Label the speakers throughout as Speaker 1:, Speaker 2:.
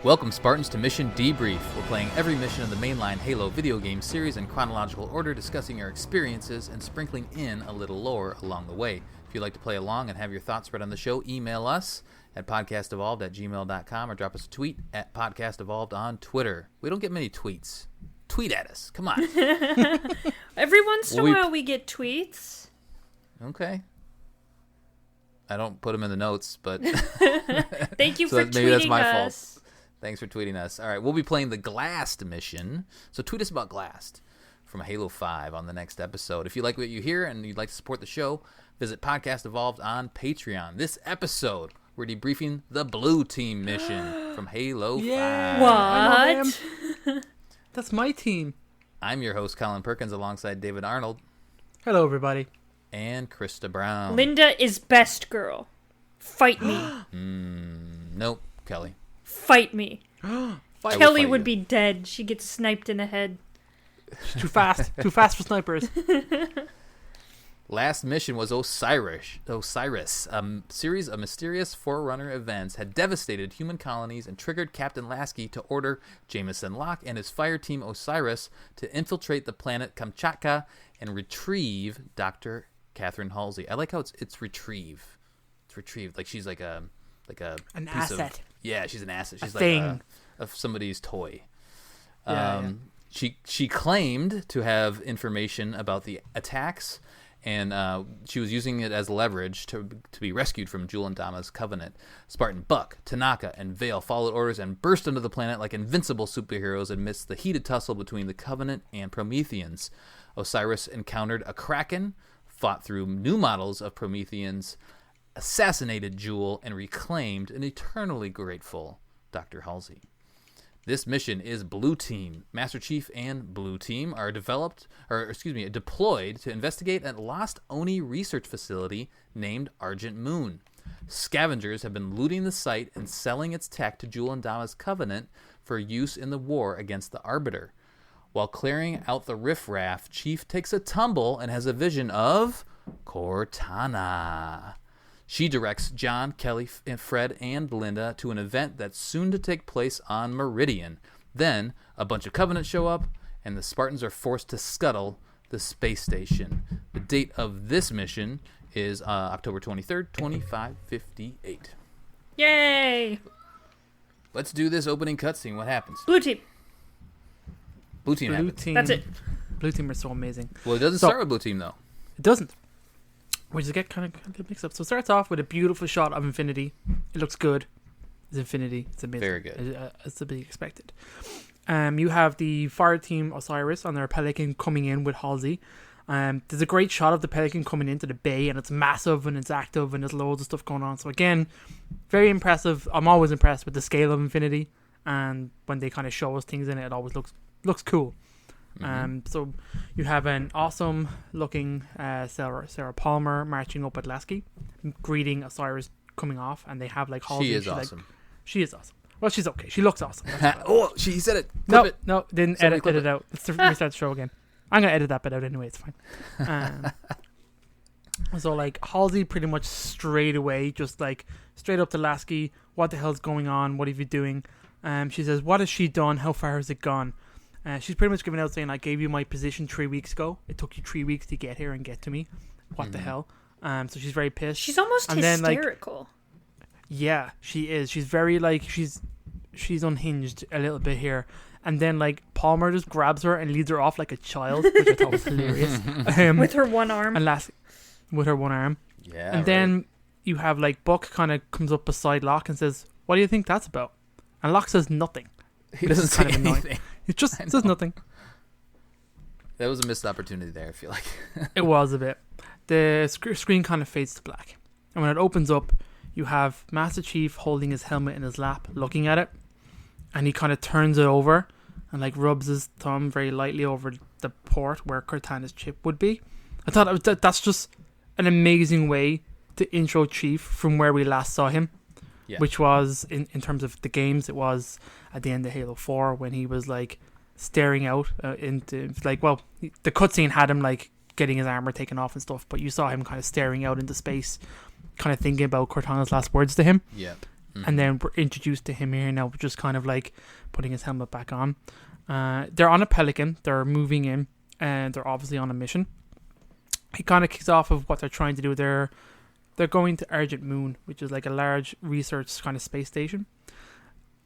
Speaker 1: Welcome, Spartans, to Mission Debrief. We're playing every mission of the mainline Halo video game series in chronological order, discussing our experiences and sprinkling in a little lore along the way. If you'd like to play along and have your thoughts spread on the show, email us at podcastevolved@gmail.com or drop us a tweet at podcastevolved on Twitter. We don't get many tweets. Tweet at us. Come on.
Speaker 2: Every once in a while we get tweets.
Speaker 1: Okay. I don't put them in the notes, but
Speaker 2: Thank you for tweeting
Speaker 1: maybe that's my
Speaker 2: us.
Speaker 1: fault. Thanks for tweeting us. All right, we'll be playing the Glast mission. So tweet us about Glast from Halo 5 on the next episode. If you like what you hear and you'd like to support the show, visit Podcast Evolved on Patreon. This episode, we're debriefing the Blue Team mission from Halo 5.
Speaker 2: What?
Speaker 3: That's my team.
Speaker 1: I'm your host, Colin Perkins, alongside David Arnold
Speaker 3: Hello, everybody.
Speaker 1: and Krysta Brown.
Speaker 2: Linda is best girl. Fight me.
Speaker 1: Nope, Kelly.
Speaker 2: Fight me.
Speaker 1: Fight
Speaker 2: Kelly
Speaker 1: you.
Speaker 2: would be dead. She gets sniped in the head.
Speaker 3: Too fast. Too fast for snipers.
Speaker 1: Last mission was Osiris. A series of mysterious Forerunner events had devastated human colonies and triggered Captain Lasky to order Jameson Locke and his fire team Osiris to infiltrate the planet Kamchatka and retrieve Dr. Catherine Halsey. I like how it's retrieve. It's retrieved. Like she's like an
Speaker 3: An
Speaker 1: piece
Speaker 3: asset.
Speaker 1: Yeah, she's an asset. She's like
Speaker 3: thing.
Speaker 1: of somebody's toy.
Speaker 3: Yeah.
Speaker 1: She claimed to have information about the attacks, and she was using it as leverage to be rescued from Jul and Dama's covenant. Spartan Buck, Tanaka, and Vale followed orders and burst onto the planet like invincible superheroes amidst the heated tussle between the Covenant and Prometheans. Osiris encountered a Kraken, fought through new models of Prometheans, assassinated Jul, and reclaimed an eternally grateful Dr. Halsey. This mission is Blue Team. Master Chief and Blue Team are deployed to investigate a lost Oni research facility named Argent Moon. Scavengers have been looting the site and selling its tech to Jul and Dama's Covenant for use in the war against the Arbiter. While clearing out the riffraff, Chief takes a tumble and has a vision of Cortana. She directs John, Kelly, Fred, and Belinda to an event that's soon to take place on Meridian. Then, a bunch of Covenant show up, and the Spartans are forced to scuttle the space station. The date of this mission is October 23rd, 2558.
Speaker 2: Yay!
Speaker 1: Let's do this opening cutscene. What happens?
Speaker 2: Blue team.
Speaker 1: Blue Team
Speaker 3: Blue
Speaker 1: happens.
Speaker 3: team.
Speaker 2: That's it.
Speaker 3: Blue team are so amazing.
Speaker 1: Well, it doesn't start with Blue Team, though.
Speaker 3: It doesn't. We just get kind of mixed up. So it starts off with a beautiful shot of Infinity. It looks good. It's Infinity. It's amazing.
Speaker 1: Very good.
Speaker 3: It's to be expected. You have the fire team Osiris on their Pelican coming in with Halsey. There's a great shot of the Pelican coming into the bay, and it's massive and it's active and there's loads of stuff going on. So again, very impressive. I'm always impressed with the scale of Infinity, and when they kind of show us things in it, it always looks cool. So you have an awesome looking Sarah Palmer marching up at Lasky, greeting Osiris coming off, and they have like Halsey.
Speaker 1: She is awesome.
Speaker 3: She is awesome. Well, she's okay. She looks awesome.
Speaker 1: Oh, she said it. Clip it.
Speaker 3: No, didn't
Speaker 1: Somebody
Speaker 3: edit
Speaker 1: clip
Speaker 3: it out. Let's restart the show again. I'm gonna edit that bit out anyway. It's fine. So like Halsey pretty much straight away, just like straight up to Lasky. What the hell's going on? What are you doing? She says, "What has she done? How far has it gone?" She's pretty much giving out saying, "I gave you my position 3 weeks ago. It took you 3 weeks to get here and get to me. What the hell?" So she's very pissed.
Speaker 2: She's almost hysterical.
Speaker 3: Yeah, she is. She's very like she's unhinged a little bit here. And then like Palmer just grabs her and leads her off like a child, which I thought was hilarious.
Speaker 2: With her one arm.
Speaker 3: And with her one arm.
Speaker 1: Yeah.
Speaker 3: And then you have like Buck kind of comes up beside Locke and says, "What do you think that's about?" And Locke says nothing.
Speaker 1: He doesn't say
Speaker 3: kind of annoying.
Speaker 1: anything.
Speaker 3: It just says nothing.
Speaker 1: That was a missed opportunity there, I feel like.
Speaker 3: It was a bit. The screen kind of fades to black. And when it opens up, you have Master Chief holding his helmet in his lap, looking at it. And he kind of turns it over and like rubs his thumb very lightly over the port where Cortana's chip would be. I thought that's just an amazing way to intro Chief from where we last saw him. Yeah. Which was, in terms of the games, it was at the end of Halo 4 when he was like staring out into like, well, the cutscene had him like getting his armor taken off and stuff, but you saw him kind of staring out into space, kind of thinking about Cortana's last words to him.
Speaker 1: Yeah.
Speaker 3: and then we're introduced to him here now, just kind of like putting his helmet back on. They're on a Pelican. They're moving in, and they're obviously on a mission. It kind of kicks off of what they're trying to do. They're going to Argent Moon, which is like a large research kind of space station.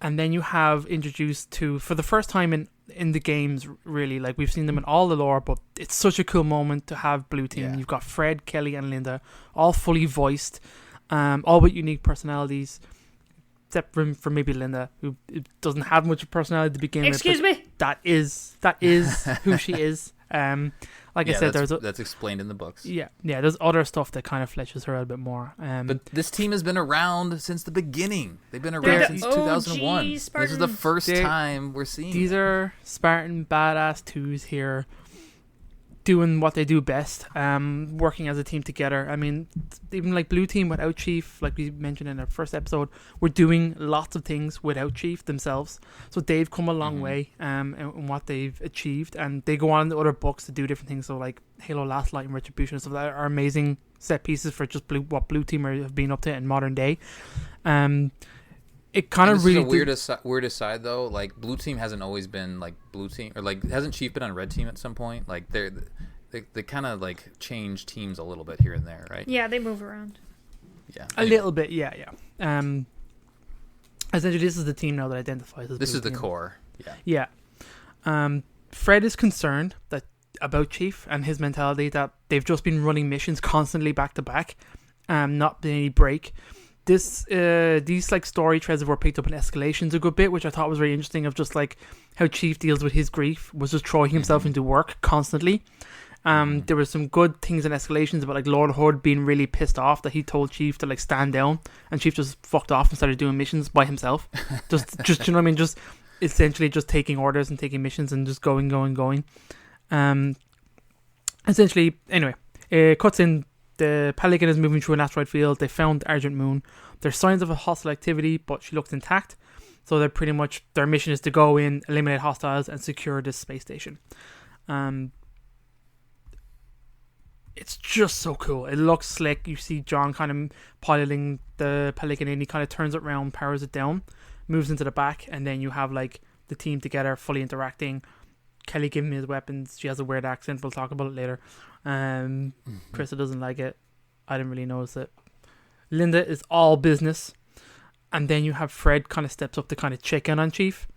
Speaker 3: And then you have introduced to, for the first time in the games, really, like we've seen them in all the lore, but it's such a cool moment to have Blue Team.
Speaker 1: Yeah.
Speaker 3: You've got Fred, Kelly, and Linda, all fully voiced, all with unique personalities, except for maybe Linda, who doesn't have much of personality to begin with.
Speaker 2: Excuse me?
Speaker 3: That is who she is. Like I said,
Speaker 1: that's explained in the books.
Speaker 3: Yeah. There's other stuff that kind of fleshes her out a bit more.
Speaker 1: But this team has been around since the beginning. They've been around since 2001. This is the first time we're seeing.
Speaker 3: These are Spartan badass twos here, doing what they do best, working as a team together. I mean, even like Blue Team without Chief, like we mentioned in our first episode, were doing lots of things without Chief themselves. So they've come a long way in what they've achieved, and they go on in the other books to do different things. So like Halo Last Light and Retribution and stuff like that are amazing set pieces for just what Blue Team have been up to in modern day. It kind of really
Speaker 1: is a weird aside though. Like Blue Team hasn't always been like Blue Team, or like hasn't Chief been on Red Team at some point? Like they kind of like change teams a little bit here and there, right?
Speaker 2: Yeah, they move around.
Speaker 1: Yeah,
Speaker 3: a little bit. Yeah. Essentially, this is the team now that identifies as.
Speaker 1: This
Speaker 3: Blue
Speaker 1: is the
Speaker 3: Team.
Speaker 1: core.
Speaker 3: Yeah. Fred is concerned about Chief and his mentality that they've just been running missions constantly back to back, not been any break. These like story threads that were picked up in Escalations a good bit, which I thought was very interesting, of just like how Chief deals with his grief, was just throwing himself into work constantly. There were some good things in Escalations about like Lord Hood being really pissed off that he told Chief to like stand down, and Chief just fucked off and started doing missions by himself. just you know what I mean? Just essentially just taking orders and taking missions and just going. Essentially, anyway, it cuts in. The Pelican is moving through an asteroid field. They found Argent Moon. There's signs of a hostile activity, but she looks intact. So they're pretty much, their mission is to go in, eliminate hostiles, and secure this space station. It's just so cool. It looks slick. You see John kind of piloting the Pelican in. He kind of turns it around, powers it down, moves into the back, and then you have like the team together, fully interacting. Kelly giving me his weapons. She has a weird accent. We'll talk about it later. Krysta doesn't like it. I didn't really notice it. Linda is all business. And then you have Fred kind of steps up to kind of check in on Chief.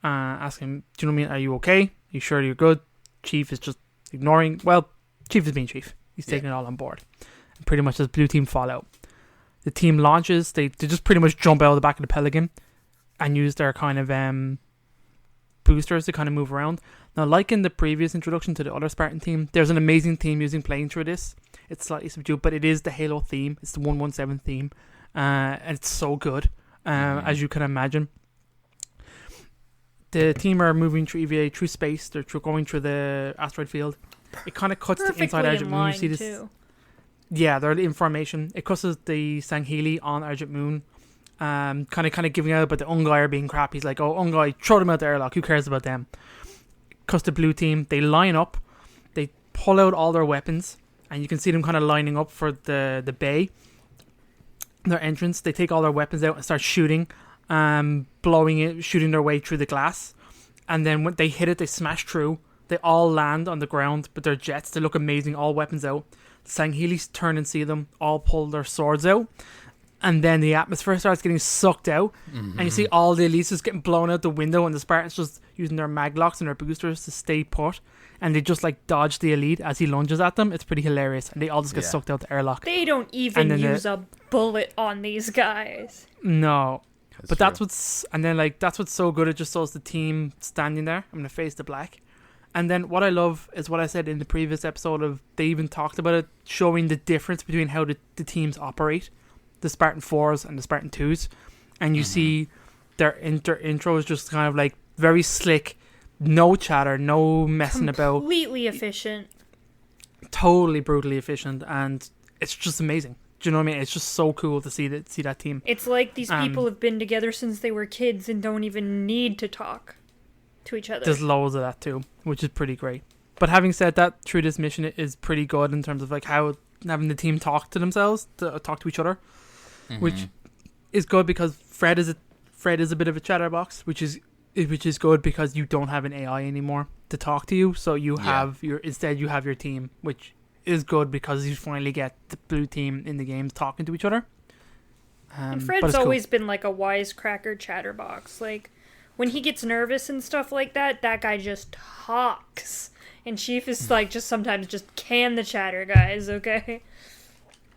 Speaker 3: Ask him, do you know what I mean? Are you okay? Are you sure you're good? Chief is just ignoring. Well, Chief is being Chief. He's taking it all on board. And pretty much as Blue Team fall out. The team launches. They just pretty much jump out of the back of the Pelican and use their kind of boosters to kind of move around. Now, like in the previous introduction to the other Spartan team, there's an amazing theme using playing through this. It's slightly subdued, but it is the Halo theme. It's the 117 theme. And it's so good, as you can imagine. The team are moving through EVA, through space. They're going through the asteroid field. It kind of cuts to inside Argent Moon. You see this? Too. Yeah, they're the information. It cuts to the Sangheili on Argent Moon. Kind of giving out about the Ungai are being crap. He's like, oh, Ungai, throw them out the airlock. Who cares about them? Cuts to Blue Team. They line up. They pull out all their weapons. And you can see them kind of lining up for the bay. Their entrance. They take all their weapons out and start shooting. Blowing it, shooting their way through the glass. And then when they hit it, they smash through. They all land on the ground with their jets. They look amazing. All weapons out. The Sangheili turn and see them. All pull their swords out. And then the atmosphere starts getting sucked out. And you see all the elites just getting blown out the window, and the Spartans just using their maglocks and their boosters to stay put. And they just like dodge the elite as he lunges at them. It's pretty hilarious. And they all just get sucked out the airlock.
Speaker 2: They don't even use a bullet on these guys.
Speaker 3: No. That's what's... And then like that's what's so good. It just shows the team standing there. I'm going to face the black. And then what I love is what I said in the previous episode of... They even talked about it, showing the difference between how the teams operate. The Spartan 4s and the Spartan 2s, and you see their intro is just kind of like very slick, no chatter, no messing about,
Speaker 2: completely efficient,
Speaker 3: totally brutally efficient, and it's just amazing. Do you know what I mean? It's just so cool to see that team.
Speaker 2: It's like these people have been together since they were kids and don't even need to talk to each other.
Speaker 3: There's loads of that too, which is pretty great. But having said that, through this mission, it is pretty good in terms of like how having the team talk to themselves, talk to each other. Which is good because Fred is a bit of a chatterbox, which is good because you don't have an AI anymore to talk to you. So you have you have your team, which is good because you finally get the blue team in the games talking to each other.
Speaker 2: And Fred's always been like a wisecracker chatterbox. Like when he gets nervous and stuff like that, that guy just talks. And Chief is like just sometimes just can the chatter, guys. Okay.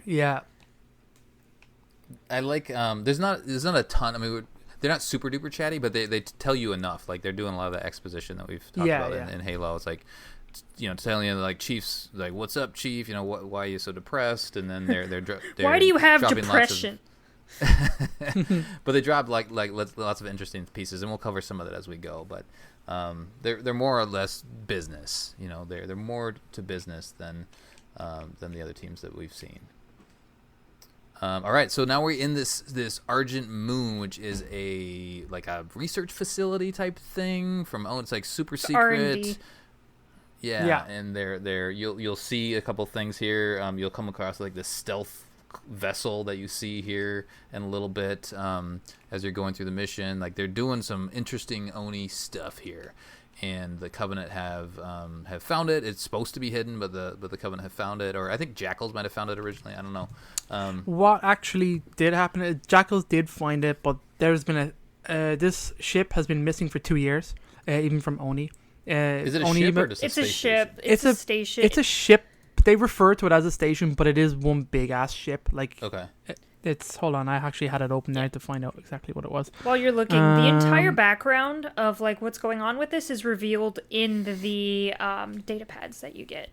Speaker 3: Yeah.
Speaker 1: I like. There's not a ton. I mean, they're not super duper chatty, but they tell you enough. Like they're doing a lot of the exposition that we've talked about in Halo. It's like, telling you like Chief's like, "What's up, Chief? Why are you so depressed?" And then they're
Speaker 2: why do you have depression?
Speaker 1: But they drop like lots of interesting pieces, and we'll cover some of that as we go. But they're more or less business. They're more to business than the other teams that we've seen. All right, so now we're in this Argent Moon, which is a research facility type thing it's like super secret.
Speaker 2: R&D.
Speaker 1: Yeah, and you'll see a couple things here. You'll come across like this stealth vessel that you see here in a little bit as you're going through the mission. Like they're doing some interesting Oni stuff here. And the Covenant have found it. It's supposed to be hidden, but the Covenant have found it, or I think Jackals might have found it originally. I don't know.
Speaker 3: What actually did happen? Jackals did find it, but there's been this ship has been missing for 2 years, even from Oni.
Speaker 1: Is it a ship or just a space
Speaker 2: ship?
Speaker 1: Station?
Speaker 2: It's a station.
Speaker 3: It's a ship. They refer to it as a station, but it is one big ass ship. Like
Speaker 1: okay.
Speaker 3: Hold on, I actually had it open there to find out exactly what it was.
Speaker 2: While you're looking, the entire background of like what's going on with this is revealed in the data pads that you get.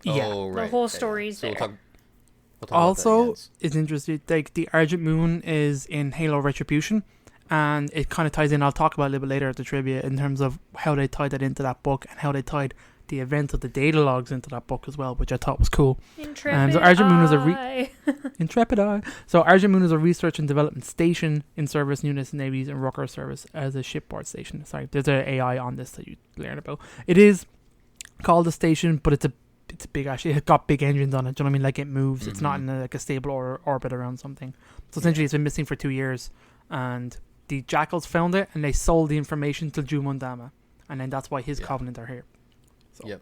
Speaker 3: Yeah,
Speaker 1: right.
Speaker 2: The whole story's there.
Speaker 1: We'll talk
Speaker 3: also, it's interesting. Like the Argent Moon is in Halo Retribution, and it kind of ties in. I'll talk about it a little bit later at the trivia in terms of how they tied that into that book and how they tied the event of the data logs into that book as well, which I thought was cool.
Speaker 2: Intrepid
Speaker 3: so Argent Moon is
Speaker 2: Eye.
Speaker 3: Intrepid Eye. So Argent Moon is a research and development station in service units, navies, and Rucker service as a shipboard station. Sorry, there's an AI on this that you learn about. It is called a station, but it's a big actually. It's got big engines on it. Do you know what I mean? Like it moves. Mm-hmm. It's not in a stable orbit around something. So essentially, it's been missing for 2 years, and the Jackals found it and they sold the information to Jumundama, and then that's why his Covenant are here. So.
Speaker 1: Yep.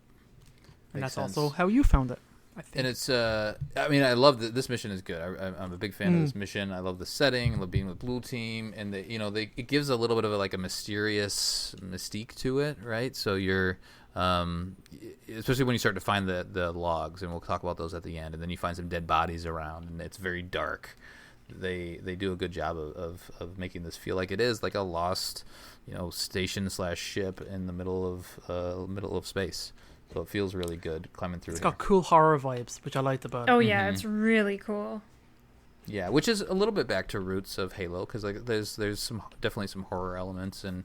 Speaker 3: And
Speaker 1: Makes
Speaker 3: that's
Speaker 1: sense.
Speaker 3: also how you found it, I think.
Speaker 1: And it's, I mean, I love that this mission is good. I'm a big fan of this mission. I love the setting. I love being with Blue Team. And, it gives a little bit of a mysterious mystique to it, right? So you're, especially when you start to find the logs, and we'll talk about those at the end. And then you find some dead bodies around, and it's very dark. They do a good job of making this feel like it is like a lost, station / ship in the middle of space. So it feels really good climbing through. It's
Speaker 3: got cool horror vibes, which I liked about it.
Speaker 2: Oh yeah, It's really cool.
Speaker 1: Yeah, which is a little bit back to roots of Halo, because there's definitely some horror elements in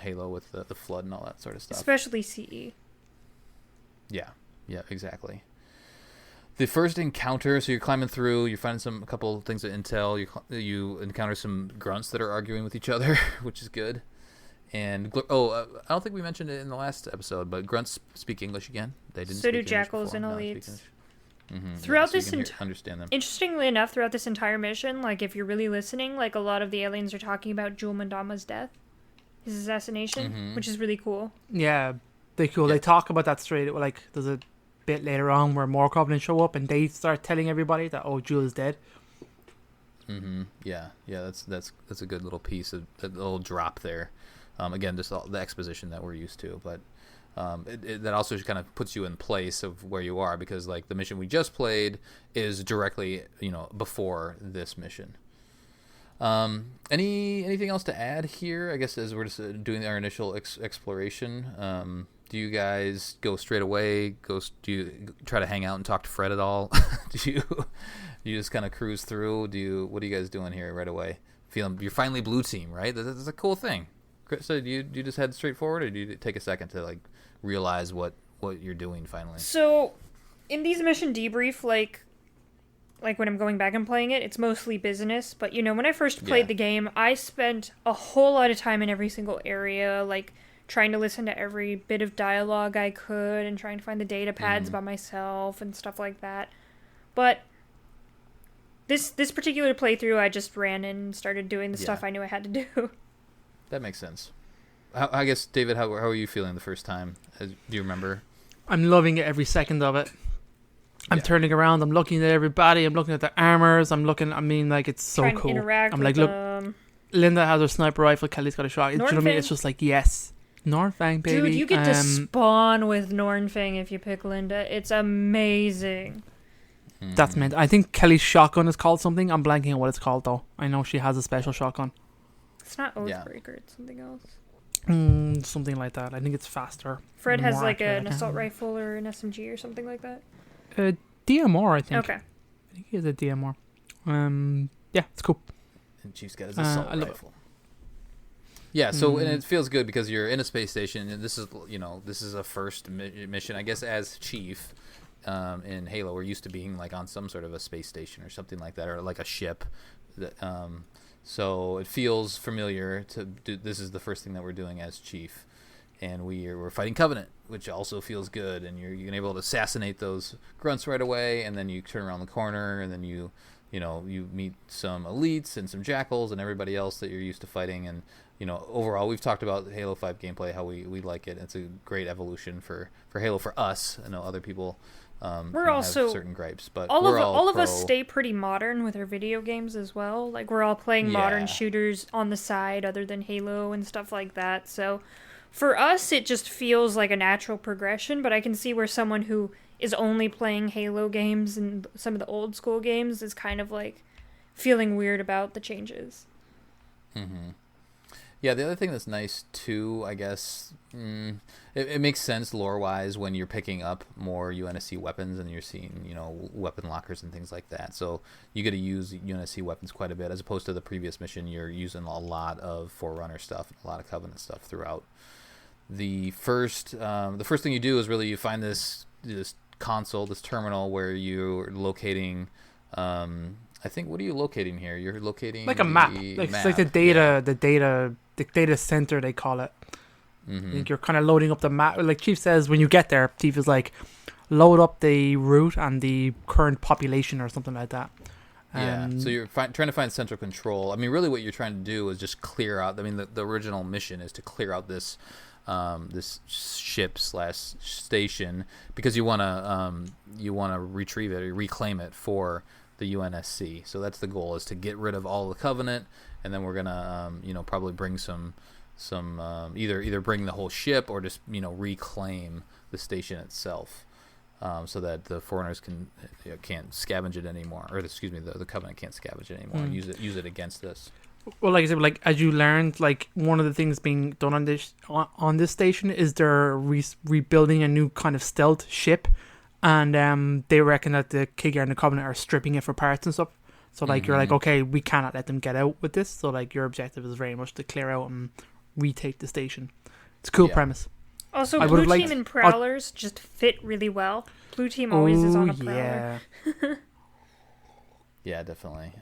Speaker 1: Halo with the flood and all that sort of stuff.
Speaker 2: Especially CE.
Speaker 1: Yeah, exactly. The first encounter, so you're climbing through, you find a couple things of intel, you encounter some grunts that are arguing with each other, which is good. And I don't think we mentioned it in the last episode, but grunts speak English again. They didn't. So do
Speaker 2: Jackals and Elites.
Speaker 1: Mm-hmm.
Speaker 2: Throughout
Speaker 1: this, understand them.
Speaker 2: Interestingly enough, throughout this entire mission, like if you're really listening, like a lot of the aliens are talking about Jul Mandama's death, his assassination, which is really cool.
Speaker 3: Yeah, they're cool. Yeah. They talk about that straight. Like there's a bit later on where more Covenant show up and they start telling everybody that Jul is dead.
Speaker 1: Mm-hmm. Yeah. That's a good little piece of a little drop there. Again, just all the exposition that we're used to, but that also kind of puts you in place of where you are, because like the mission we just played is directly before this mission. Anything else to add here? I guess as we're just doing our initial exploration. Do you guys go straight away? Do you try to hang out and talk to Fred at all? do you just kind of cruise through? What are you guys doing here right away? Feeling you're finally Blue Team, right? That's a cool thing. So do you just head straight forward, or do you take a second to like realize what you're doing finally?
Speaker 2: So, in these mission debrief, like when I'm going back and playing it, it's mostly business. But when I first played the game, I spent a whole lot of time in every single area, like trying to listen to every bit of dialogue I could and trying to find the data pads by myself and stuff like that. But This particular playthrough, I just ran and started doing the stuff I knew I had to do.
Speaker 1: That makes sense. I guess, David, how are you feeling the first time? Do you remember?
Speaker 3: I'm loving it every second of it. I'm turning around. I'm looking at everybody. I'm looking at the armors. It's so
Speaker 2: Trying
Speaker 3: cool.
Speaker 2: to interact
Speaker 3: I'm
Speaker 2: with
Speaker 3: like, look, Linda has her sniper rifle. Kelly's got a shot. Do you know what I mean? It's just like, yes. Nornfang, baby.
Speaker 2: Dude, you get to spawn with Nornfang if you pick Linda. It's amazing.
Speaker 3: That's meant. I think Kelly's shotgun is called something. I'm blanking on what it's called, though. I know she has a special shotgun.
Speaker 2: It's not Oathbreaker. It's something else.
Speaker 3: Something like that. I think it's faster.
Speaker 2: Fred has like an assault rifle or an SMG or something like that.
Speaker 3: DMR, I think.
Speaker 2: Okay.
Speaker 3: I think he has a DMR. Yeah, it's cool.
Speaker 1: And Chief's got his assault rifle. Yeah, so and it feels good because you're in a space station, and this is a first mission, I guess, as Chief. In Halo, we're used to being like on some sort of a space station or something like that, or like a ship. So it feels familiar to do. This is the first thing that we're doing as Chief, and we're fighting Covenant, which also feels good. And you're able to assassinate those grunts right away, and then you turn around the corner, and then you meet some elites and some jackals and everybody else that you're used to fighting. And overall, we've talked about Halo 5 gameplay, how we like it. It's a great evolution for Halo for us. I know other people.
Speaker 2: We're also
Speaker 1: have certain gripes, but
Speaker 2: all of us stay pretty modern with our video games as well. Like we're all playing modern shooters on the side, other than Halo and stuff like that. So for us, it just feels like a natural progression. But I can see where someone who is only playing Halo games and some of the old school games is kind of like feeling weird about the changes.
Speaker 1: Mm-hmm. Yeah, the other thing that's nice too, I guess, it makes sense lore-wise when you're picking up more UNSC weapons and you're seeing, weapon lockers and things like that. So you get to use UNSC weapons quite a bit, as opposed to the previous mission. You're using a lot of Forerunner stuff, and a lot of Covenant stuff throughout. The first thing you do is really you find this console, this terminal where you're locating. I think, what are you locating here? You're locating
Speaker 3: like a map. It's like the data center, they call it. Mm-hmm. I think you're kind of loading up the map. Like Chief says, when you get there, Chief is like, load up the route and the current population or something like that.
Speaker 1: So you're trying to find central control. I mean, really what you're trying to do is just clear out. I mean, the original mission is to clear out this ship / station, because you want to retrieve it or reclaim it for the UNSC. So that's the goal, is to get rid of all the Covenant, and then we're gonna probably bring some either bring the whole ship or just reclaim the station itself, so that the Foreigners can't scavenge it anymore, or the Covenant can't scavenge it anymore and use it against us.
Speaker 3: Well, like I said, like as you learned, like one of the things being done on this station is they're rebuilding a new kind of stealth ship. And they reckon that the Kigar and the Covenant are stripping it for parts and stuff. So, like, you're like, okay, we cannot let them get out with this. So, like, your objective is very much to clear out and retake the station. It's a cool premise.
Speaker 2: Also, Blue Team and Prowlers just fit really well. Blue Team always is on a Prowler.
Speaker 3: Yeah.
Speaker 1: Yeah, definitely.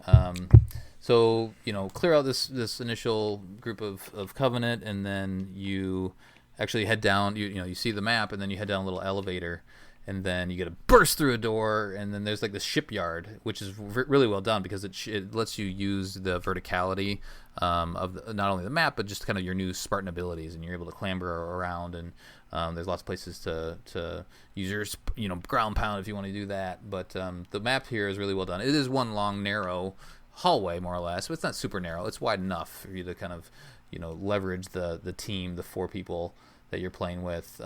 Speaker 1: So, clear out this initial group of Covenant, and then you actually head down. You see the map, and then you head down a little elevator. And then you get to burst through a door, and then there's like this shipyard, which is really well done because it lets you use the verticality of not only the map, but just kind of your new Spartan abilities, and you're able to clamber around, and there's lots of places to use your ground pound if you want to do that. But the map here is really well done. It is one long narrow hallway, more or less, but it's not super narrow. It's wide enough for you to kind of leverage the team, the 4 people that you're playing with.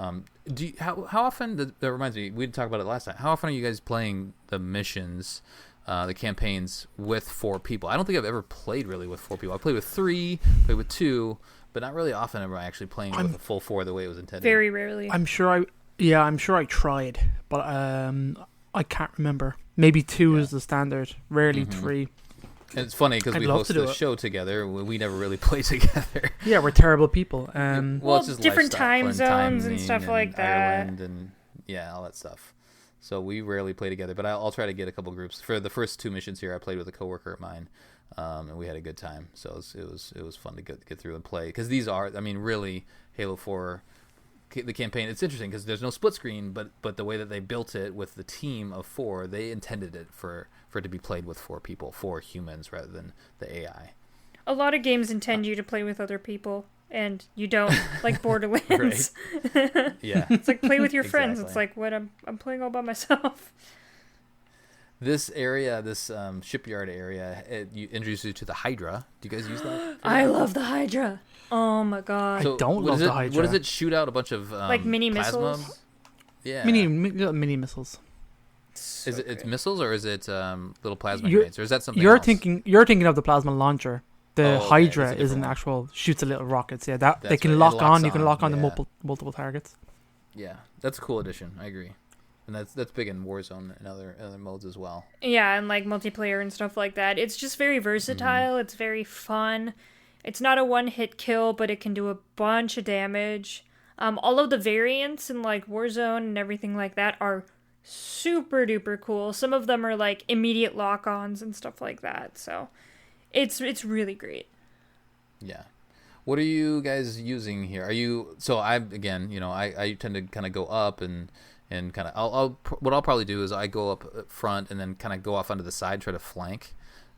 Speaker 1: How often, that reminds me, we talked about it last time, how often are you guys playing the missions, the campaigns, with 4 people? I don't think I've ever played really with 4 people. I played with 3, played with 2, but not really often am I actually playing with a full 4 the way it was intended.
Speaker 2: Very rarely.
Speaker 3: I'm sure I tried, but I can't remember. Maybe 2 is the standard, rarely 3.
Speaker 1: And it's funny because we host the show together. We never really play together.
Speaker 3: Yeah, we're terrible people.
Speaker 1: Well, it's just
Speaker 2: different time zones and stuff like that.
Speaker 1: Ireland and all that stuff. So we rarely play together. But I'll try to get a couple groups. For the first 2 missions here, I played with a coworker of mine, and we had a good time. So it was fun to get through and play, because these are, I mean, really Halo 4 the campaign, it's interesting because there's no split screen, but the way that they built it with the team of 4, they intended it for it to be played with 4 people, 4 humans rather than the AI.
Speaker 2: A lot of games intend you to play with other people, and you don't, like Borderlands.
Speaker 1: Yeah.
Speaker 2: It's like play with your friends.
Speaker 1: Exactly.
Speaker 2: It's like, what, I'm playing all by myself.
Speaker 1: This area, this shipyard area, you introduces you to the Hydra. Do you guys use that?
Speaker 2: I love the Hydra. Oh my god.
Speaker 3: I don't love the Hydra.
Speaker 1: What does it shoot out? A bunch of
Speaker 2: like mini
Speaker 1: plasma?
Speaker 2: missiles?
Speaker 1: Yeah.
Speaker 3: Mini missiles.
Speaker 2: So
Speaker 1: Is it
Speaker 2: good.
Speaker 1: missiles or is it little plasma grenades, or is that something
Speaker 3: You're
Speaker 1: else?
Speaker 3: thinking of the plasma launcher. The
Speaker 1: okay.
Speaker 3: Hydra
Speaker 1: That's a
Speaker 3: is an
Speaker 1: different one.
Speaker 3: actual shoots a little rockets. Yeah, that they
Speaker 1: That's
Speaker 3: can
Speaker 1: right. It
Speaker 3: lock
Speaker 1: locks
Speaker 3: on. You can
Speaker 1: on,
Speaker 3: lock on to
Speaker 1: yeah.
Speaker 3: multiple targets.
Speaker 1: Yeah, that's a cool addition. I agree, and that's big in Warzone and other modes as well.
Speaker 2: Yeah, and like multiplayer and stuff like that. It's just very versatile. It's very fun. It's not a one-hit kill, but it can do a bunch of damage. All of the variants in like Warzone and everything like that are super duper cool. Some of them are like immediate lock-ons and stuff like that. So it's really great.
Speaker 1: Yeah. What are you guys using here? Are you I tend to kind of go up and kind of what I'll probably do is I go up front and then kind of go off onto the side, try to flank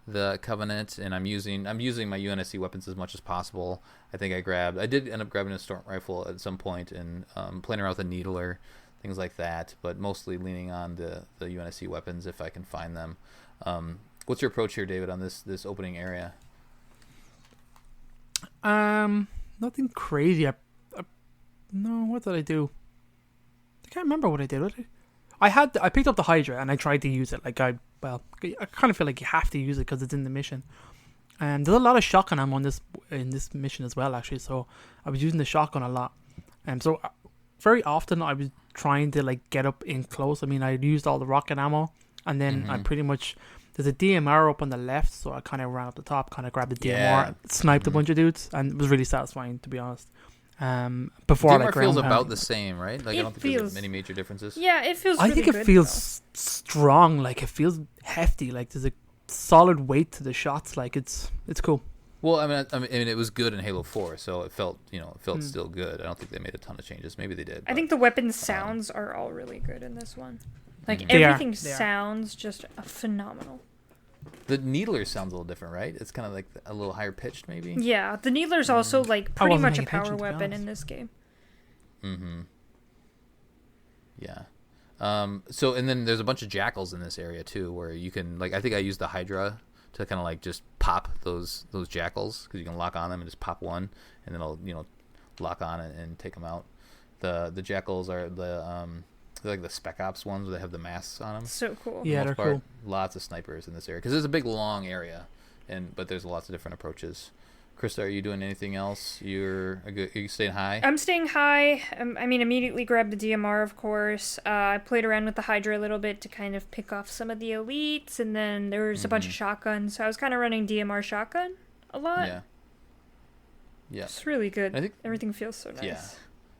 Speaker 1: the Covenant, and I'm using my UNSC weapons as much as possible. I think I did end up grabbing a storm rifle at some point and playing around with a needler, things like that, but mostly leaning on the UNSC weapons if I can find them. What's your approach here, David, on this opening area?
Speaker 3: Nothing crazy. No, what did I do? I can't remember what I did. I picked up the Hydra and I tried to use it. I kind of feel like you have to use it because it's in the mission. And there's a lot of shotgun ammo in this mission as well, actually. So I was using the shotgun a lot. And so very often I was trying to like get up in close. I mean, I used all the rocket ammo, and then I pretty much. There's a DMR up on the left, so I kind of ran up the top, kind of grabbed the DMR, sniped a bunch of dudes, and it was really satisfying, to be honest. Before
Speaker 1: DMR
Speaker 3: like
Speaker 1: feels
Speaker 3: ground
Speaker 1: about
Speaker 3: pounding.
Speaker 1: the same, right? Like I don't think there's many major differences.
Speaker 2: Yeah, it feels
Speaker 3: I
Speaker 2: really
Speaker 3: think it
Speaker 2: good,
Speaker 3: feels strong, like it feels hefty, like there's a solid weight to the shots, like it's cool.
Speaker 1: Well, I mean, it was good in Halo 4, so it felt still good. I don't think they made a ton of changes. Maybe they did.
Speaker 2: I think the weapon sounds are all really good in this one. Like
Speaker 3: They are.
Speaker 2: everything
Speaker 3: They are.
Speaker 2: sounds just phenomenal.
Speaker 1: The Needler sounds a little different, right? It's kind of like a little higher pitched, maybe.
Speaker 2: Yeah, the Needler's also like
Speaker 3: I
Speaker 2: pretty
Speaker 3: wasn't
Speaker 2: much a
Speaker 3: paying attention,
Speaker 2: power
Speaker 3: to be
Speaker 2: weapon
Speaker 3: honest.
Speaker 2: in this game.
Speaker 1: Mm-hmm. Yeah. So and then there's a bunch of jackals in this area too, where you can I think I used the Hydra to kind of like just pop those jackals because you can lock on them and just pop one, and then it'll lock on and take them out. The jackals are they're like the Spec Ops ones where they have the masks on them.
Speaker 2: So cool.
Speaker 3: Yeah, they're cool.
Speaker 1: Lots of snipers in this area because there's a big long area, but there's lots of different approaches. Krysta, are you doing anything else? Are you staying high?
Speaker 2: I'm staying high. I mean, immediately grabbed the DMR, of course. I played around with the Hydra a little bit to kind of pick off some of the elites, and then there was a bunch of shotguns, so I was kind of running DMR shotgun a lot.
Speaker 1: Yeah.
Speaker 2: It's really good.
Speaker 1: I think
Speaker 2: everything feels so nice.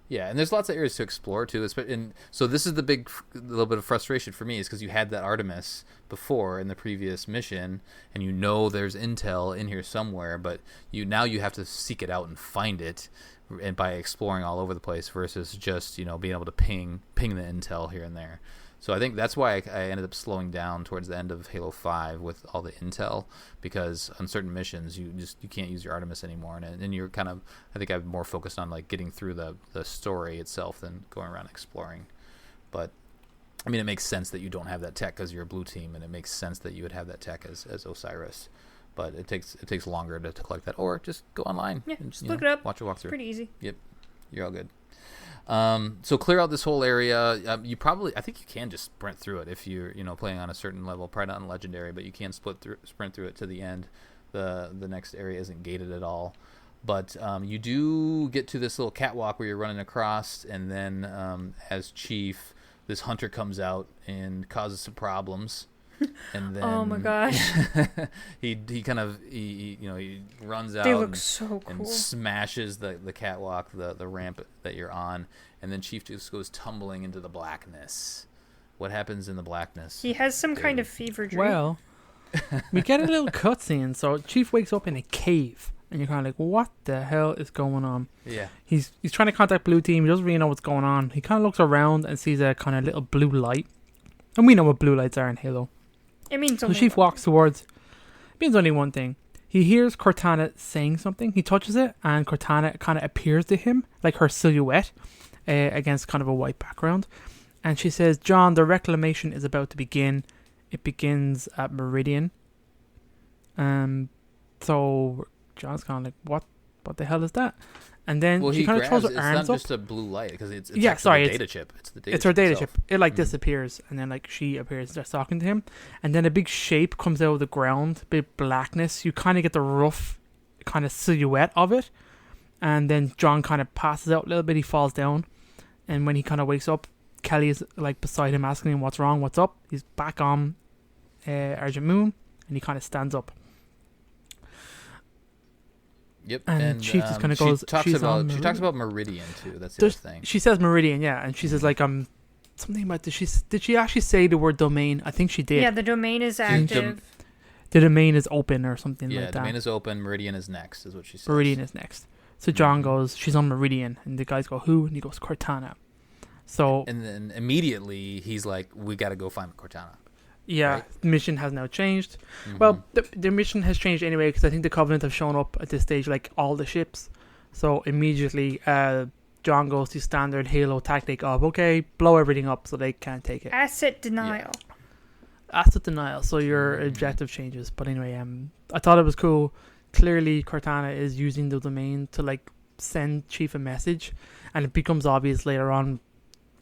Speaker 1: Yeah, and there's lots of areas to explore too. And so this is the big little bit of frustration for me is because you had that Artemis before in the previous mission, and there's intel in here somewhere, but now you have to seek it out and find it, and by exploring all over the place versus just being able to ping the intel here and there. So I think that's why I ended up slowing down towards the end of Halo 5 with all the intel, because on certain missions you can't use your Artemis anymore, and you're kind of, I think I'm more focused on like getting through the story itself than going around exploring. But I mean, it makes sense that you don't have that tech because you're a blue team, and it makes sense that you would have that tech as Osiris. But it takes longer to collect that, or just go online.
Speaker 2: Yeah,
Speaker 1: and,
Speaker 2: just look it up.
Speaker 1: Watch a walkthrough.
Speaker 2: It's pretty easy.
Speaker 1: Yep, you're all good. So clear out this whole area. I think you can just sprint through it if you're playing on a certain level, probably not on legendary, but you can sprint through it to the end. The next area isn't gated at all, but you do get to this little catwalk where you're running across, and then as Chief, this hunter comes out and causes some problems. And then
Speaker 2: Oh my gosh.
Speaker 1: he runs out.
Speaker 2: They look so cool.
Speaker 1: And smashes the catwalk, the ramp that you're on, and then Chief just goes tumbling into the blackness. What happens in the blackness?
Speaker 2: He has some kind of fever dream.
Speaker 3: Well, we get a little cutscene. So Chief wakes up in a cave, and you're kind of like, what the hell is going on?
Speaker 1: Yeah.
Speaker 3: He's trying to contact Blue Team. He doesn't really know what's going on. He kind of looks around and sees a kind of little blue light, and we know what blue lights are in Halo.
Speaker 2: It means
Speaker 3: So
Speaker 2: only
Speaker 3: Chief
Speaker 2: one
Speaker 3: walks towards. It means only one thing. He hears Cortana saying something. He touches it, and Cortana kind of appears to him like her silhouette against kind of a white background. And she says, "John, the reclamation is about to begin. It begins at Meridian." So John's kind of like, what the hell is that? And then she kind of throws her arms up.
Speaker 1: It's not just a blue light because it's
Speaker 3: Yeah,
Speaker 1: actually
Speaker 3: sorry,
Speaker 1: a data chip. It's the data.
Speaker 3: It's her data
Speaker 1: itself.
Speaker 3: chip. It like disappears, and then like she appears, starts talking to him, and then a big shape comes out of the ground, big blackness. You kind of get the rough kind of silhouette of it, and then John kind of passes out a little bit. He falls down, and when he kind of wakes up, Kelly is like beside him, asking him what's wrong, what's up. He's back on Argent Moon, and he kind of stands up.
Speaker 1: Yep,
Speaker 3: And Chief just kind of goes.
Speaker 1: She talks about Meridian too. That's the other thing.
Speaker 3: She says Meridian, yeah, and she says like something about did she actually say the word domain? I think she did.
Speaker 2: Yeah, the domain is active.
Speaker 3: The domain is open or something like that.
Speaker 1: Yeah, domain is open. Meridian is next, is what she says.
Speaker 3: Meridian is next. So John goes, she's on Meridian, and the guys go, who? And he goes, Cortana. So
Speaker 1: and then immediately he's like, we got to go find Cortana.
Speaker 3: yeah,
Speaker 1: Right?
Speaker 3: the mission has now changed. Well, the mission has changed anyway because I think the Covenant have shown up at this stage, like all the ships. So immediately, John goes to standard Halo tactic of okay, blow everything up so they can't take it.
Speaker 2: Asset denial.
Speaker 3: Asset denial. So your objective changes. But anyway, I thought it was cool. Clearly, Cortana is using the domain to like send Chief a message, and it becomes obvious later on,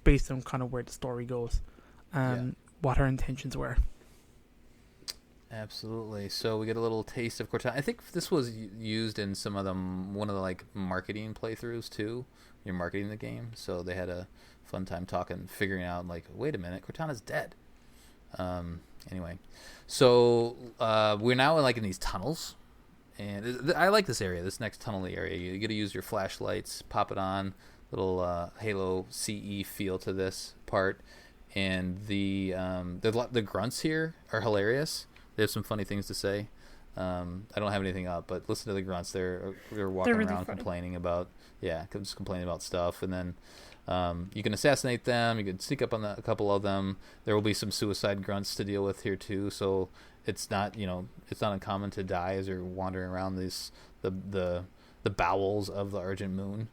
Speaker 3: based on kind of where the story goes, what her intentions were.
Speaker 1: Absolutely. So we get a little taste of Cortana. I think this was used in one of the like marketing playthroughs too. You're marketing the game, so they had a fun time figuring out like, wait a minute, Cortana's dead. Anyway, so we're now in these tunnels, and I like this area. This next tunnel area, you get to use your flashlights, pop it on. Little Halo CE feel to this part, and the grunts here are hilarious. They have some funny things to say. I don't have anything up, but listen to the grunts. They're walking
Speaker 2: really
Speaker 1: around
Speaker 2: funny.
Speaker 1: complaining about stuff, and then you can assassinate them. You can sneak up on a couple of them. There will be some suicide grunts to deal with here too. So it's not uncommon to die as you're wandering around the bowels of the Argent Moon.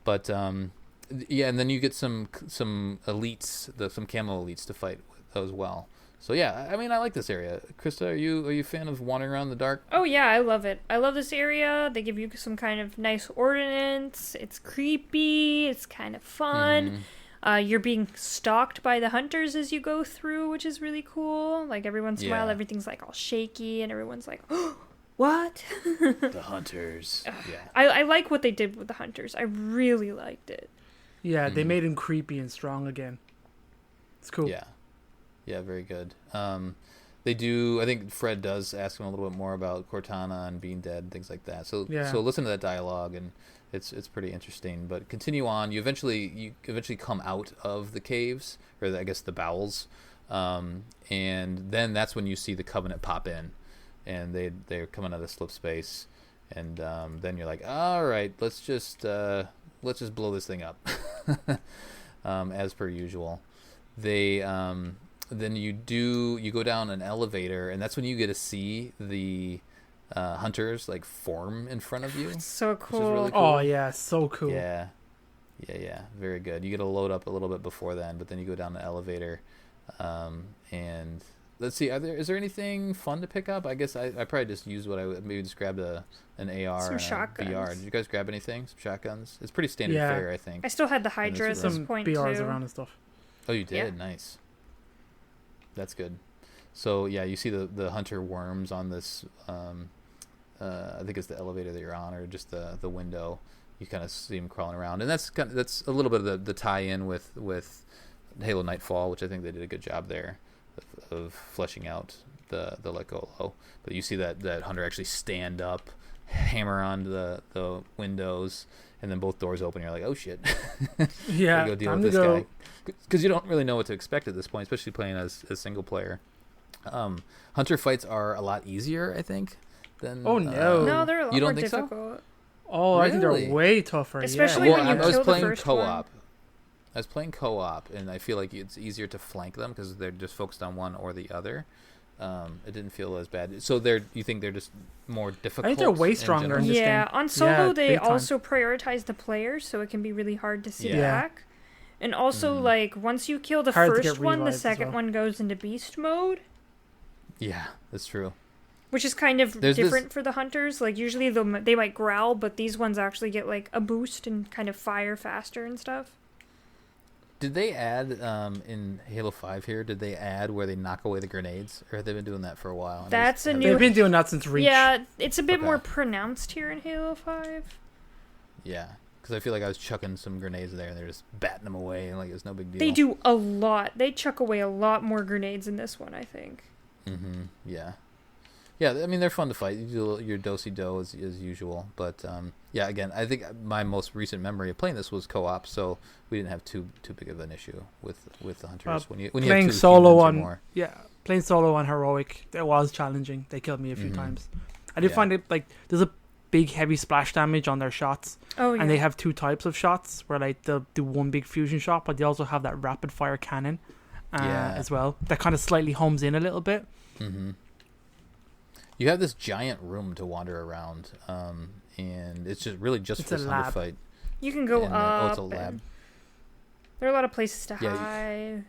Speaker 1: But and then you get some elites, some camo elites to fight with as well. So yeah, I mean, I like this area. Krysta, are you a fan of wandering around in the dark?
Speaker 2: Oh yeah, I love it. I love this area. They give you some kind of nice ordnance. It's creepy. It's kind of fun. You're being stalked by the hunters as you go through, which is really cool. Like every once in a while, everything's like all shaky, and everyone's like, oh, what?
Speaker 1: The hunters. Yeah.
Speaker 2: I like what they did with the hunters. I really liked it.
Speaker 3: Yeah, they made him creepy and strong again. It's cool.
Speaker 1: Yeah, very good. They do. I think Fred does ask him a little bit more about Cortana and being dead, and things like that. So listen to that dialogue, and it's pretty interesting. But continue on. You eventually come out of the caves, or I guess the bowels, and then that's when you see the Covenant pop in, and they're coming out of slip space, and then you're like, all right, let's just blow this thing up, as per usual. Then you go down an elevator, and that's when you get to see the hunters like form in front of you.
Speaker 2: It's so cool.
Speaker 1: Which is really cool.
Speaker 3: Oh yeah, so cool.
Speaker 1: Yeah, very good. You get to load up a little bit before then, but then you go down the elevator, and let's see. Is there anything fun to pick up? I guess I probably just used maybe just grabbed an AR,
Speaker 2: some shotguns.
Speaker 1: BR. Did you guys grab anything? Some shotguns. It's pretty standard fare, I think.
Speaker 2: I still had the Hydra at this point
Speaker 3: BRs
Speaker 2: too.
Speaker 3: around and stuff.
Speaker 1: Oh, you did? Yeah. Nice. That's good. So yeah, you see the hunter worms on this. I think it's the elevator that you're on, or just the window. You kind of see them crawling around, and that's a little bit of the tie-in with Halo Nightfall, which I think they did a good job there of fleshing out the Let Go Low. But you see that hunter actually stand up, hammer on the windows, and then both doors open. You're like, oh shit.
Speaker 3: Yeah,
Speaker 1: go deal with this guy, because you don't really know what to expect at this point, especially playing as a single player. Hunter fights are a lot easier, I think, than.
Speaker 3: Oh, no.
Speaker 2: No, they're a lot
Speaker 1: You
Speaker 2: more
Speaker 1: don't think so?
Speaker 2: difficult.
Speaker 3: Oh, I think
Speaker 1: Really?
Speaker 3: they're way tougher.
Speaker 2: Especially
Speaker 3: yeah.
Speaker 2: when you
Speaker 1: I was
Speaker 2: kill the
Speaker 1: playing
Speaker 2: first
Speaker 1: co-op. I was playing co-op, and I feel like it's easier to flank them because they're just focused on one or the other. It didn't feel as bad. So you think they're just more difficult?
Speaker 3: I think they're way
Speaker 1: in
Speaker 3: stronger
Speaker 1: general?
Speaker 3: in this
Speaker 2: Yeah,
Speaker 3: game.
Speaker 2: on solo
Speaker 3: Yeah,
Speaker 2: they
Speaker 3: big time.
Speaker 2: also prioritize the player, so it can be really hard to sit
Speaker 1: Yeah.
Speaker 2: back. And also, like, once you kill the
Speaker 3: Hard to
Speaker 2: first
Speaker 3: get
Speaker 2: one, the
Speaker 3: revived as
Speaker 2: second
Speaker 3: well.
Speaker 2: one goes into beast mode,
Speaker 1: Yeah, that's true.
Speaker 2: which is kind of
Speaker 1: There's
Speaker 2: different for the hunters. Like, usually they might growl, but these ones actually get, like, a boost and kind of fire faster and stuff.
Speaker 1: Did they add in Halo 5 here? Did they add where they knock away the grenades, or have they been doing that for a while? And
Speaker 2: That's a
Speaker 1: have
Speaker 2: new-
Speaker 3: They've been doing that since Reach.
Speaker 2: Yeah, it's a bit
Speaker 1: Okay.
Speaker 2: more pronounced here in Halo 5.
Speaker 1: Yeah, because I feel like I was chucking some grenades there, and they're just batting them away, and like it's no big deal.
Speaker 2: They do a lot. They chuck away a lot more grenades in this one, I think.
Speaker 1: Mm-hmm. Yeah. Yeah, I mean, they're fun to fight. You do your do-si-do as usual. But, yeah, again, I think my most recent memory of playing this was co-op, so we didn't have too big of an issue with the hunters. When you have
Speaker 3: Playing
Speaker 1: two
Speaker 3: solo
Speaker 1: humans or
Speaker 3: on
Speaker 1: more.
Speaker 3: playing solo on heroic, it was challenging. They killed me a few
Speaker 1: Mhm.
Speaker 3: times. I did
Speaker 1: Yeah.
Speaker 3: find it like there's a big heavy splash damage on their shots,
Speaker 2: Oh, yeah.
Speaker 3: and they have two types of shots where like they'll do one big fusion shot, but they also have that rapid fire cannon
Speaker 1: Yeah.
Speaker 3: as well. That kind of slightly homes in a little bit.
Speaker 1: Mm-hmm. You have this giant room to wander around, and it's just really just
Speaker 3: It's
Speaker 1: for
Speaker 3: a
Speaker 1: Thunder
Speaker 3: lab.
Speaker 1: Fight.
Speaker 2: You can go
Speaker 1: And,
Speaker 2: up.
Speaker 1: it's a lab.
Speaker 2: and there are a lot of places to
Speaker 1: Yeah, you-
Speaker 2: hide.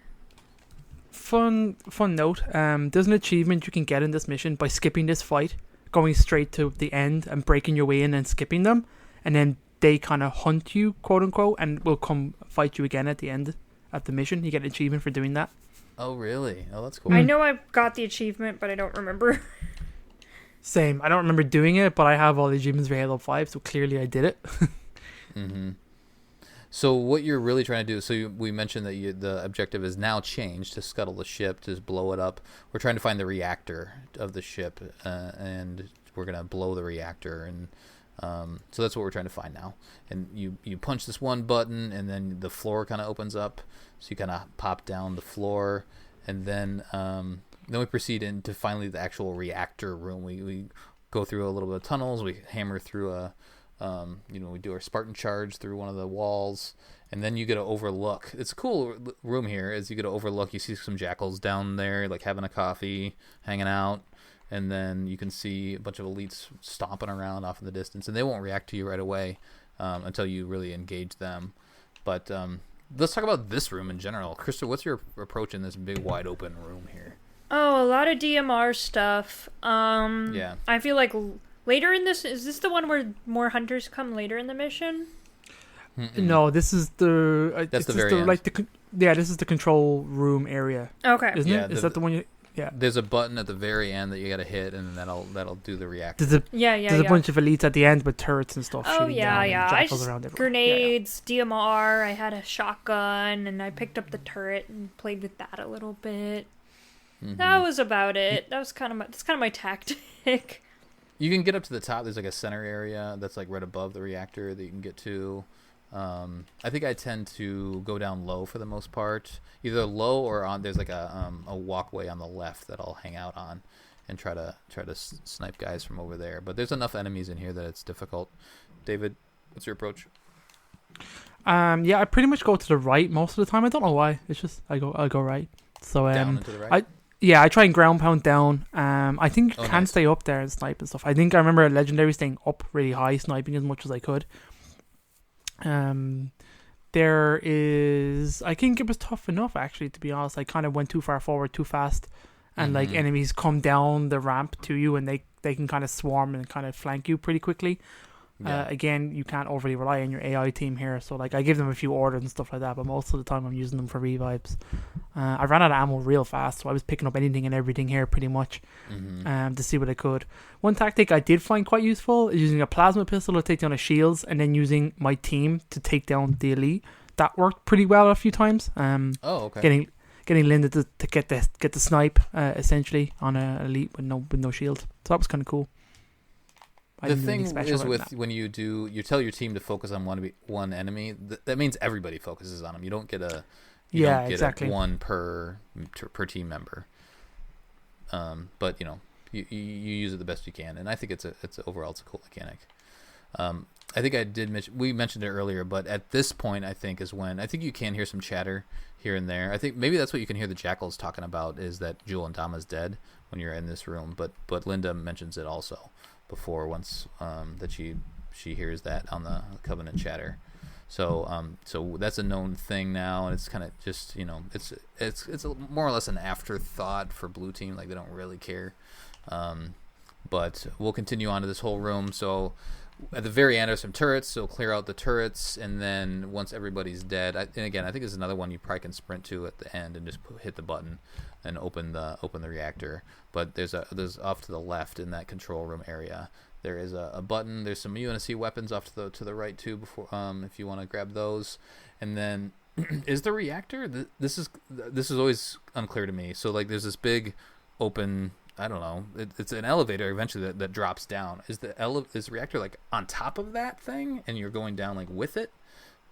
Speaker 3: Fun note. There's an achievement you can get in this mission by skipping this fight, going straight to the end and breaking your way in and skipping them, and then they kind of hunt you, quote unquote, and will come fight you again at the end of the mission. You get an achievement for doing that.
Speaker 1: Oh, really? Oh, that's cool.
Speaker 2: I know I got the achievement, but I don't remember.
Speaker 3: Same. I don't remember doing it, but I have all the achievements for Halo 5, so clearly I did it.
Speaker 1: Mm-hmm. So what you're really trying to do, we mentioned that the objective is now changed to scuttle the ship, to just blow it up. We're trying to find the reactor of the ship, and we're going to blow the reactor. And so that's what we're trying to find now. And you punch this one button, and then the floor kind of opens up. So you kind of pop down the floor, and then we proceed into finally the actual reactor room. We go through a little bit of tunnels. We hammer through we do our Spartan charge through one of the walls, and then you get to overlook. It's a cool room here. As you get to overlook, you see some jackals down there, like having a coffee, hanging out, and then you can see a bunch of elites stomping around off in the distance, and they won't react to you right away until you really engage them. But let's talk about this room in general. Krysta, what's your approach in this big, wide open room here?
Speaker 2: Oh, a lot of DMR stuff.
Speaker 1: Yeah.
Speaker 2: I feel like later in this, is this the one where more hunters come later in the mission?
Speaker 1: Mm-mm.
Speaker 3: No, this is the.
Speaker 1: That's the
Speaker 3: this is
Speaker 1: very end.
Speaker 3: this is the control room area,
Speaker 2: Okay.
Speaker 3: isn't
Speaker 1: Yeah,
Speaker 3: it? Is that the one you? Yeah.
Speaker 1: There's a button at the very end that you got to hit, and then that'll do the reactor.
Speaker 3: There's a
Speaker 2: Yeah, yeah,
Speaker 3: there's
Speaker 2: yeah.
Speaker 3: a bunch of elites at the end with turrets and stuff.
Speaker 2: Oh,
Speaker 3: shooting
Speaker 2: yeah,
Speaker 3: down
Speaker 2: yeah.
Speaker 3: And
Speaker 2: I
Speaker 3: jackals
Speaker 2: just,
Speaker 3: around everywhere.
Speaker 2: grenades, DMR, I had a shotgun, and I picked up the turret and played with that a little bit.
Speaker 1: Mhm.
Speaker 2: That was about it. That's kind of my tactic.
Speaker 1: You can get up to the top. There's like a center area that's like right above the reactor that you can get to. I think I tend to go down low for the most part, either low or on. There's like a walkway on the left that I'll hang out on and try to snipe guys from over there. But there's enough enemies in here that it's difficult. David, what's your approach?
Speaker 3: Yeah, I pretty much go to the right most of the time. I don't know why. It's just I go right. So
Speaker 1: Down and to the right.
Speaker 3: I try and ground pound down. I think you
Speaker 1: Oh,
Speaker 3: can
Speaker 1: nice.
Speaker 3: stay up there and snipe and stuff. I think I remember Legendary staying up really high, sniping as much as I could. There is, I think it was tough enough actually, to be honest. I kind of went too far forward too fast, and like
Speaker 1: Mhm.
Speaker 3: enemies come down the ramp to you, and they can kind of swarm and kind of flank you pretty quickly.
Speaker 1: Yeah.
Speaker 3: Again, you can't overly rely on your AI team here, so like I give them a few orders and stuff like that, but most of the time I'm using them for revives. I ran out of ammo real fast, so I was picking up anything and everything here pretty much
Speaker 1: Mhm.
Speaker 3: to see what I could. One tactic I did find quite useful is using a plasma pistol to take down the shields, and then using my team to take down the elite. That worked pretty well a few times.
Speaker 1: Oh, okay.
Speaker 3: Getting Linda to get the snipe essentially on a elite with no shield. So that was kind of cool. I
Speaker 1: The
Speaker 3: didn't do
Speaker 1: thing
Speaker 3: anything special
Speaker 1: is
Speaker 3: about
Speaker 1: with
Speaker 3: that.
Speaker 1: when you tell your team to focus on one enemy. That means everybody focuses on them. You don't get
Speaker 3: Yeah, exactly.
Speaker 1: one per team member. But you use it the best you can, and I think it's overall it's a cool mechanic. I think we mentioned it earlier, but at this point, I think is when I think you can hear some chatter here and there. I think maybe that's what you can hear the jackals talking about, is that Jewel and Dama's dead when you're in this room. But Linda mentions it also before, once that she hears that on the Covenant chatter. So that's a known thing now, and it's kind of just, it's more or less an afterthought for Blue Team. Like, they don't really care. But we'll continue on to this whole room. So at the very end, there's some turrets, so clear out the turrets, and then once everybody's dead, and again, I think there's another one you probably can sprint to at the end and just hit the button and open the reactor. But there's off to the left in that control room area, there is a button. There's some UNSC weapons off to the right too, before if you want to grab those. And then is the reactor? This is always unclear to me. So like, there's this big open, I don't know. It's an elevator eventually that drops down. Is the reactor like on top of that thing, and you're going down like with it?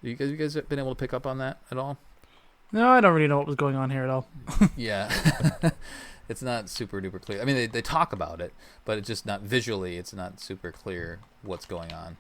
Speaker 1: You guys been able to pick up on that at all?
Speaker 3: No, I don't really know what was going on here at all.
Speaker 1: Yeah, it's not super duper clear. I mean, they talk about it, but it's just not visually. It's not super clear what's going on.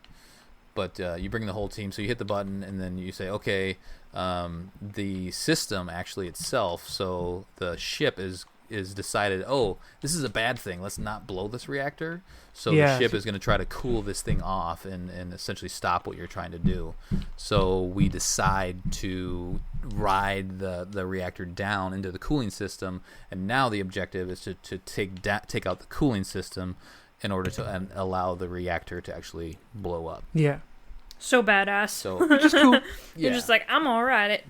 Speaker 1: But you bring the whole team, so you hit the button, and then you say, okay, the system actually itself. So the ship is decided, oh, this is a bad thing, let's not blow this reactor. So the ship is going to try to cool this thing off and essentially stop what you're trying to do. So we decide to ride the reactor down into the cooling system, and now the objective is to take out the cooling system in order to allow the reactor to actually blow up.
Speaker 3: Yeah.
Speaker 2: So badass.
Speaker 1: So
Speaker 3: which is cool.
Speaker 2: You're just like, I'm all right it.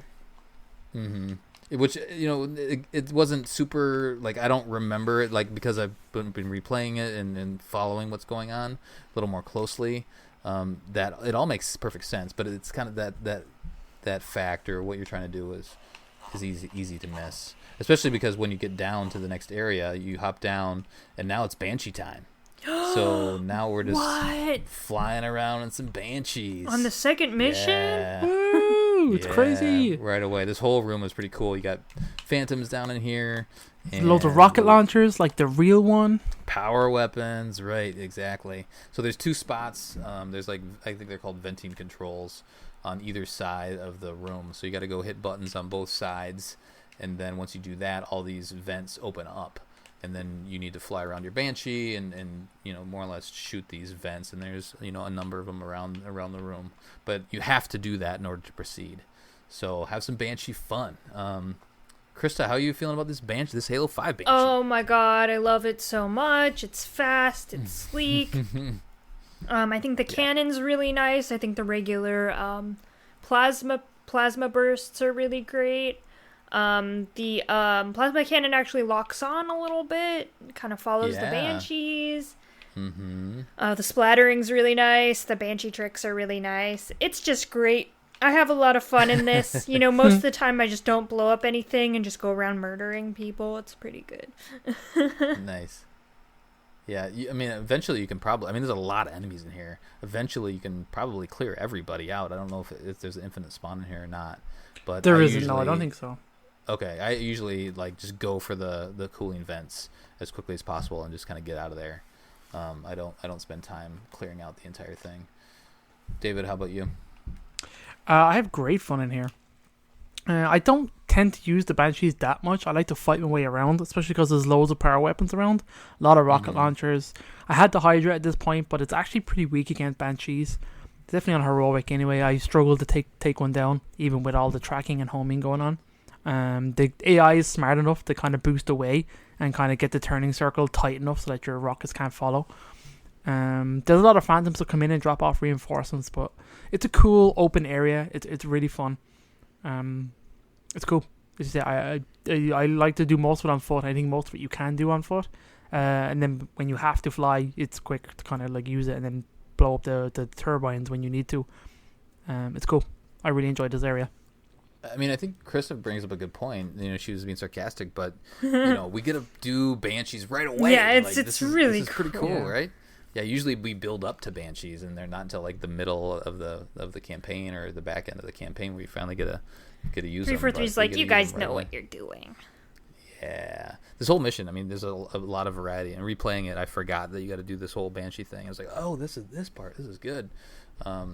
Speaker 1: Mm-hmm. Which, it wasn't super, like, I don't remember it, like, because I've been replaying it and following what's going on a little more closely, that it all makes perfect sense. But it's kind of that fact, or what you're trying to do is easy to miss. Especially because when you get down to the next area, you hop down, and now it's Banshee time. So now we're just flying around in some Banshees.
Speaker 2: On the second mission?
Speaker 1: Yeah.
Speaker 3: Woo! It's crazy.
Speaker 1: Right away. This whole room is pretty cool. You got Phantoms down in here.
Speaker 3: Loads of rocket launchers, like the real one.
Speaker 1: Power weapons. Right, exactly. So there's two spots. There's like, I think they're called venting controls on either side of the room. So you got to go hit buttons on both sides. And then once you do that, all these vents open up. And then you need to fly around your Banshee and more or less shoot these vents. And there's a number of them around the room. But you have to do that in order to proceed. So have some Banshee fun. Krysta, how are you feeling about this Halo 5 Banshee?
Speaker 2: Oh my god, I love it so much. It's fast, it's sleek. I think the cannon's really nice. I think the regular plasma bursts are really great. The plasma cannon actually locks on a little bit, kind of follows the Banshees.
Speaker 1: Mm-hmm.
Speaker 2: The splattering's really nice. The Banshee tricks are really nice. It's just great. I have a lot of fun in this. Most of the time I just don't blow up anything and just go around murdering people. It's pretty good.
Speaker 1: Nice. Yeah, eventually you can probably... there's a lot of enemies in here. Eventually you can probably clear everybody out. I don't know if there's an infinite spawn in here or not. But
Speaker 3: there isn't. No, I don't think so.
Speaker 1: Okay, I usually just go for the cooling vents as quickly as possible and just kind of get out of there. I don't spend time clearing out the entire thing. David, how about you?
Speaker 3: I have great fun in here. I don't tend to use the Banshees that much. I like to fight my way around, especially because there's loads of power weapons around. A lot of rocket launchers. I had the Hydra at this point, but it's actually pretty weak against Banshees. It's definitely on heroic anyway. I struggle to take one down, even with all the tracking and homing going on. The AI is smart enough to kind of boost away and kind of get the turning circle tight enough so that your rockets can't follow. There's a lot of Phantoms that come in and drop off reinforcements, but it's a cool open area. It's really fun. It's cool. I like to do most of it on foot. I think most of it you can do on foot. And then when you have to fly, it's quick to kind of use it and then blow up the turbines when you need to. It's cool. I really enjoyed this area.
Speaker 1: I think Krysta brings up a good point. She was being sarcastic, but we get to do Banshees right away.
Speaker 2: Yeah, it's really
Speaker 1: this is pretty cool, right? Yeah, usually we build up to Banshees, and they're not until the middle of the campaign or the back end of the campaign where you finally get to use them.
Speaker 2: 343's like, you guys know what you're doing.
Speaker 1: Yeah. This whole mission, I mean, there's a lot of variety. And replaying it, I forgot that you got to do this whole Banshee thing. I was like, oh, this is this part. This is good.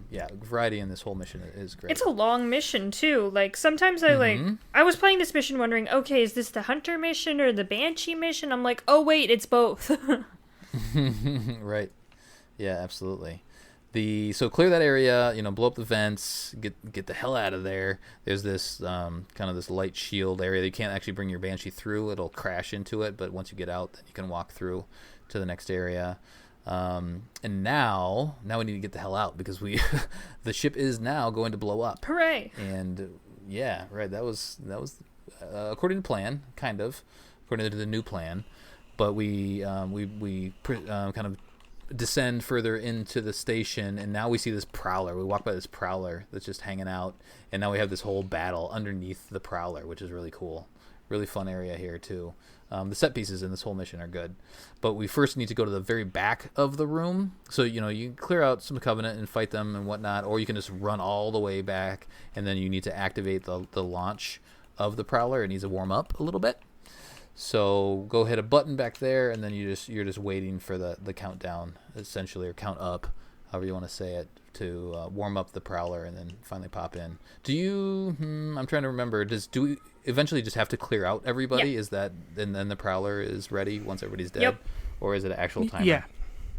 Speaker 1: Yeah, variety in this whole mission is great.
Speaker 2: It's a long mission, too. Like, sometimes I was playing this mission wondering, okay, is this the Hunter mission or the Banshee mission? I'm like, oh, wait, it's both.
Speaker 1: Right. Yeah, absolutely. So clear that area, blow up the vents, get the hell out of there. There's this kind of this light shield area that you can't actually bring your Banshee through. It'll crash into it, but once you get out, then you can walk through to the next area. And now we need to get the hell out because the ship is now going to blow up.
Speaker 2: Hooray!
Speaker 1: And yeah, right. That was according to plan, kind of according to the new plan. But we kind of descend further into the station, and now we see this prowler. We walk by this prowler that's just hanging out, and now we have this whole battle underneath the prowler, which is really cool. Really fun area here too. The set pieces in this whole mission are good, but we first need to go to the very back of the room. So you can clear out some Covenant and fight them and whatnot, or you can just run all the way back, and then you need to activate the launch of the prowler. It needs to warm up a little bit. So go hit a button back there, and then you're just waiting for the countdown, essentially, or count up, however you want to say it, to warm up the prowler and then finally pop in. Do you? I'm trying to remember. Do we eventually just have to clear out everybody?
Speaker 2: Yep.
Speaker 1: Is that and then the prowler is ready once everybody's dead?
Speaker 2: Yep.
Speaker 1: Or is it an actual timer?
Speaker 3: Yeah.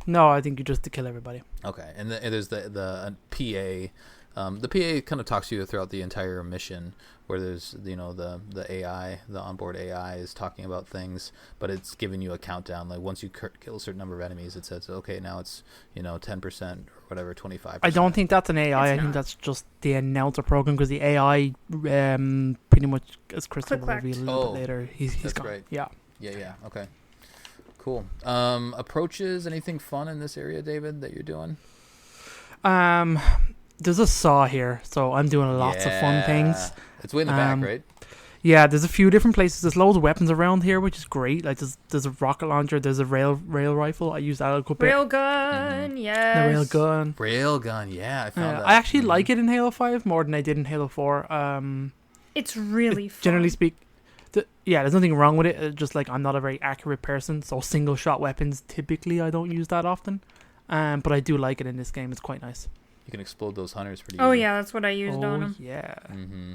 Speaker 3: No, I think you just to kill everybody.
Speaker 1: Okay, and there's the PA. The PA kind of talks to you throughout the entire mission, where there's the AI, the onboard AI is talking about things, but it's giving you a countdown. Like once you kill a certain number of enemies, it says, okay, now it's 10% or whatever, 25%.
Speaker 3: I don't think that's an AI. I think that's just the announcer program, because the AI pretty much, as Krysta will reveal a little bit later, he's gone.
Speaker 1: Right.
Speaker 3: Yeah.
Speaker 1: Yeah. Okay. Cool. Approaches. Anything fun in this area, David, that you're doing?
Speaker 3: There's a saw here, so I'm doing lots of fun things.
Speaker 1: It's way in the back, right?
Speaker 3: Yeah, there's a few different places. There's loads of weapons around here, which is great. Like there's a rocket launcher, there's a rail rifle. I use that a good bit.
Speaker 2: Railgun, yes.
Speaker 3: The
Speaker 1: Railgun, yeah. I found that.
Speaker 3: I actually like it in Halo 5 more than I did in Halo 4.
Speaker 2: It's really fun.
Speaker 3: Generally speak, there's nothing wrong with it. Just like I'm not a very accurate person, so single shot weapons typically I don't use that often. But I do like it in this game. It's quite nice.
Speaker 1: You can explode those hunters pretty easy.
Speaker 2: Oh yeah, that's what I used on them.
Speaker 3: Yeah.
Speaker 1: Mm-hmm.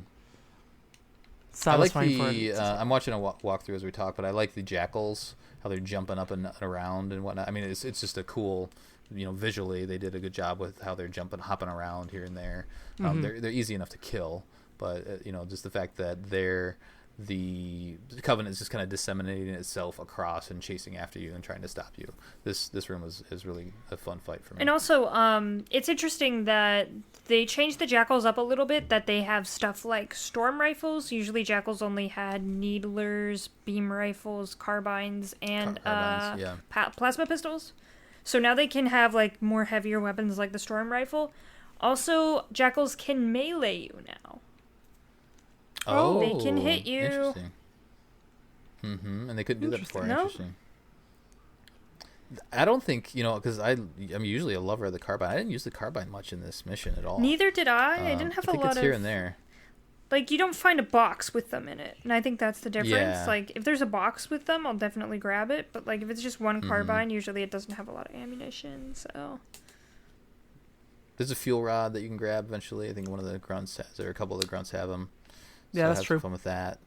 Speaker 3: Satisfying
Speaker 1: I like the. I'm watching a walkthrough as we talk, but I like the jackals, how they're jumping up and around and whatnot. I mean, it's just a cool, visually they did a good job with how they're hopping around here and there. They're easy enough to kill, but just the fact that the Covenant is just kind of disseminating itself across and chasing after you and trying to stop you. This room is really a fun fight for me.
Speaker 2: And also, it's interesting that they changed the jackals up a little bit, that they have stuff like storm rifles. Usually jackals only had needlers, beam rifles, carbines, and plasma pistols. So now they can have like more heavier weapons like the storm rifle. Also, jackals can melee you now.
Speaker 1: Oh,
Speaker 2: they can hit you.
Speaker 1: Interesting. And they couldn't do that before.
Speaker 2: No?
Speaker 1: Interesting. I don't think because I'm usually a lover of the carbine. I didn't use the carbine much in this mission at all.
Speaker 2: Neither did I. I didn't have
Speaker 1: I think
Speaker 2: a lot
Speaker 1: it's
Speaker 2: of
Speaker 1: here and there.
Speaker 2: Like you don't find a box with them in it, and I think that's the difference.
Speaker 1: Yeah.
Speaker 2: Like if there's a box with them, I'll definitely grab it. But like if it's just one carbine, usually it doesn't have a lot of ammunition. So.
Speaker 1: There's a fuel rod that you can grab eventually. I think one of the grunts has, or a couple of the grunts have them.
Speaker 3: Yeah, that's true.
Speaker 1: Have fun with that.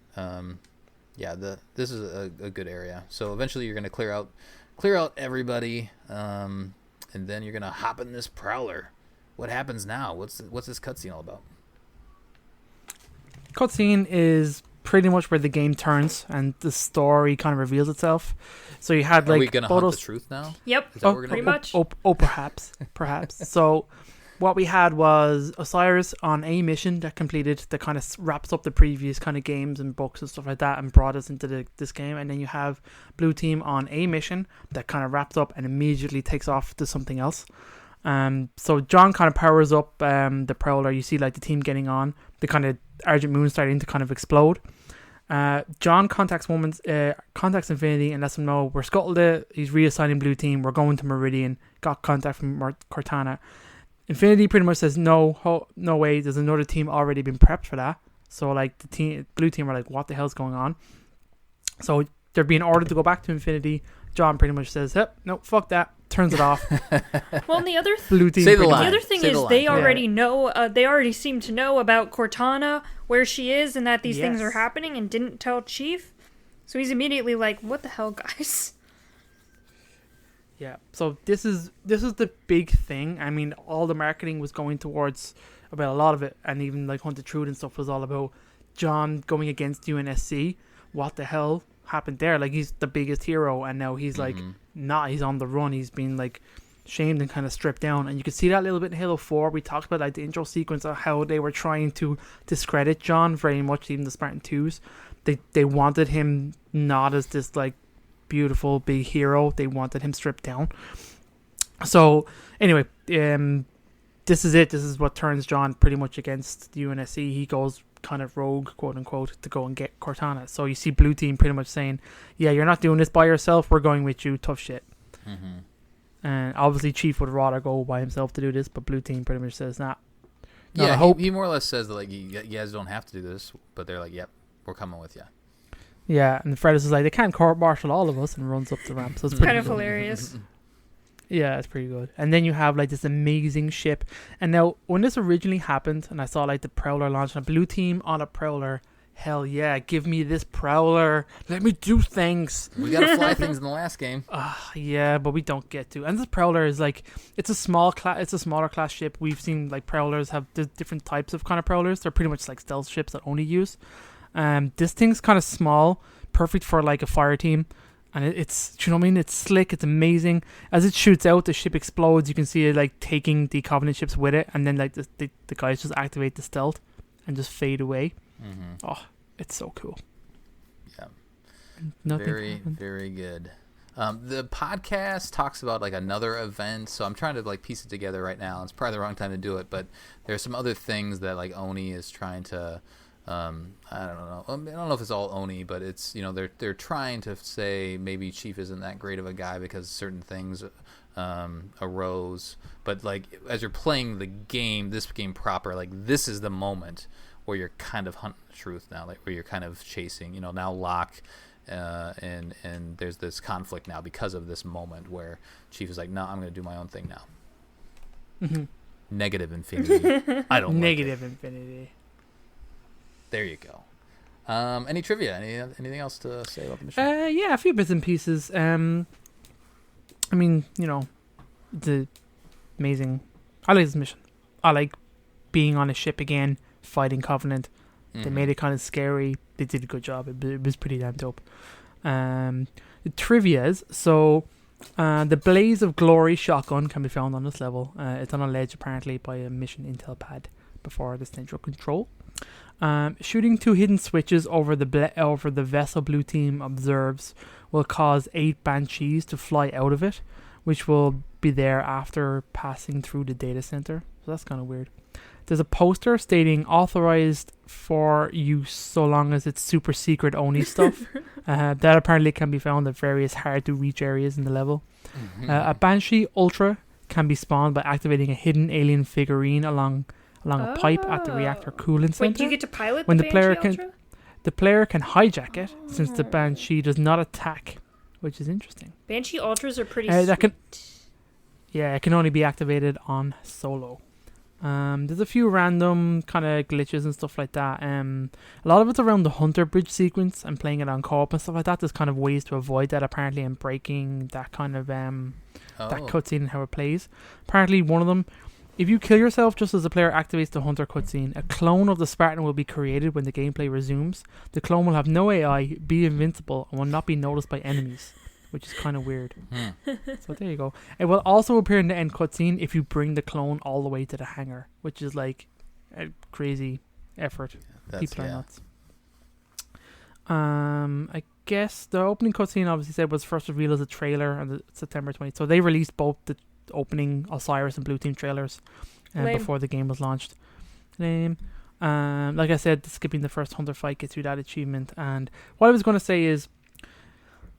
Speaker 1: This is a good area. So eventually you're gonna clear out everybody, and then you're gonna hop in this prowler. What happens now? What's this cutscene all about?
Speaker 3: Cutscene is pretty much where the game turns and the story kind of reveals itself. So you had like.
Speaker 1: Are we gonna hunt the truth now?
Speaker 2: Yep.
Speaker 1: Is that what we're gonna
Speaker 2: pretty much.
Speaker 3: Perhaps. So. What we had was Osiris on a mission that completed, that kind of wraps up the previous kind of games and books and stuff like that and brought us into this game. And then you have Blue Team on a mission that kind of wraps up and immediately takes off to something else. So John kind of powers up the Prowler. You see like the team getting on, the kind of Argent Moon starting to kind of explode. John contacts Infinity and lets them know we're scuttled it. He's reassigning Blue Team. We're going to Meridian. Got contact from Cortana. Infinity pretty much says no way. There's another team already been prepped for that. So like the Blue Team are like, what the hell's going on? So they're being ordered to go back to Infinity. John pretty much says, no, fuck that. Turns it off.
Speaker 2: Well, and the other
Speaker 3: Blue team.
Speaker 1: Say the
Speaker 2: the
Speaker 1: line.
Speaker 2: other thing
Speaker 1: Say
Speaker 2: is
Speaker 1: the line.
Speaker 2: they already know. They already seem to know about Cortana, where she is, and that these things are
Speaker 3: Yes.
Speaker 2: happening, and didn't tell Chief. So he's immediately like, "What the hell, guys?"
Speaker 3: Yeah. So this is the big thing. I mean, all the marketing was going towards about a lot of it, and even like Hunted Truth and stuff was all about John going against UNSC. What the hell happened there? Like, he's the biggest hero, and now he's like not. He's on the run. He's been like shamed and kind of stripped down, and you can see that a little bit in Halo 4. We talked about like the intro sequence of how they were trying to discredit John very much. Even the Spartan 2s, they wanted him not as this like beautiful big hero. They wanted him stripped down. So anyway, this is it. This is what turns John pretty much against the UNSC. He goes kind of rogue, quote unquote, to go and get Cortana. So you see Blue Team pretty much saying, yeah, you're not doing this by yourself, we're going with you, tough shit. And obviously Chief would rather go by himself to do this, but Blue Team pretty much says, nah.
Speaker 1: Yeah, he more or less says that, like, you guys don't have to do this, but they're like, yep, we're coming with you.
Speaker 3: Yeah, and Fred is like, they can't court-martial all of us, and runs up the ramp. So it's
Speaker 2: Kind of hilarious.
Speaker 3: Yeah, it's pretty good. And then you have like this amazing ship. And now, when this originally happened, and I saw like the Prowler launch on a Blue Team on a Prowler, hell yeah, give me this Prowler. Let me do things.
Speaker 1: We got to fly things in the last game.
Speaker 3: Yeah, but we don't get to. And this Prowler is like, it's a smaller class ship. We've seen like Prowlers have different types of kind of Prowlers. They're pretty much like stealth ships that only use. This thing's kind of small, perfect for like a fire team. And it's, you know what I mean? It's slick. It's amazing. As it shoots out, the ship explodes. You can see it like taking the Covenant ships with it, and then like the guys just activate the stealth and just fade away. Oh, it's so cool.
Speaker 1: Yeah,
Speaker 3: Nothing
Speaker 1: very good. The podcast talks about like another event, so I'm trying to like piece it together right now. It's probably the wrong time to do it, but there's some other things that like Oni is trying to. I don't know. I don't know if it's all Oni, but it's, you know, they're trying to say maybe Chief isn't that great of a guy because certain things arose. But like as you're playing the game, this game proper, like this is the moment where you're kind of hunting the truth now, like where you're kind of chasing. You know, now Locke and there's this conflict now because of this moment where Chief is like, no, I'm going to do my own thing now. Negative Infinity. I don't.
Speaker 3: Negative
Speaker 1: like
Speaker 3: Infinity.
Speaker 1: There you go. Any trivia? Anything else to say about the mission?
Speaker 3: Yeah, a few bits and pieces. I mean, you know, it's amazing. I like this mission. I like being on a ship again, fighting Covenant. They made it kind of scary. They did a good job. It was pretty damn dope. The trivias. So, the Blaze of Glory shotgun can be found on this level. It's on a ledge apparently by a mission intel pad before the central control. Shooting 2 hidden switches over the vessel Blue Team observes will cause 8 Banshees to fly out of it, which will be there after passing through the data center. So that's kind of weird. There's a poster stating authorized for use so long as it's super secret only stuff. That apparently can be found at various hard to reach areas in the level. A Banshee Ultra can be spawned by activating a hidden alien figurine along a pipe at the reactor coolant center.
Speaker 2: Wait, do you get to pilot
Speaker 3: when
Speaker 2: the Banshee Ultra?
Speaker 3: The player can hijack it since the Banshee does not attack, which is interesting.
Speaker 2: Banshee Ultras are pretty
Speaker 3: it can only be activated on solo. There's a few random kind of glitches and stuff like that. A lot of it's around the Hunter Bridge sequence and playing it on co-op and stuff like that. There's kind of ways to avoid that apparently and breaking that kind of that cutscene and how it plays. Apparently one of them, if you kill yourself just as the player activates the Hunter cutscene, a clone of the Spartan will be created when the gameplay resumes. The clone will have no AI, be invincible, and will not be noticed by enemies, which is kind of weird. So there you go. It will also appear in the end cutscene if you bring the clone all the way to the hangar, which is like a crazy effort. People are nuts. I guess the opening cutscene obviously said was first revealed as a trailer on September 20th. So they released both the opening Osiris and Blue Team trailers before the game was launched. Like I said, skipping the first Hunter fight gets you that achievement. And what I was going to say is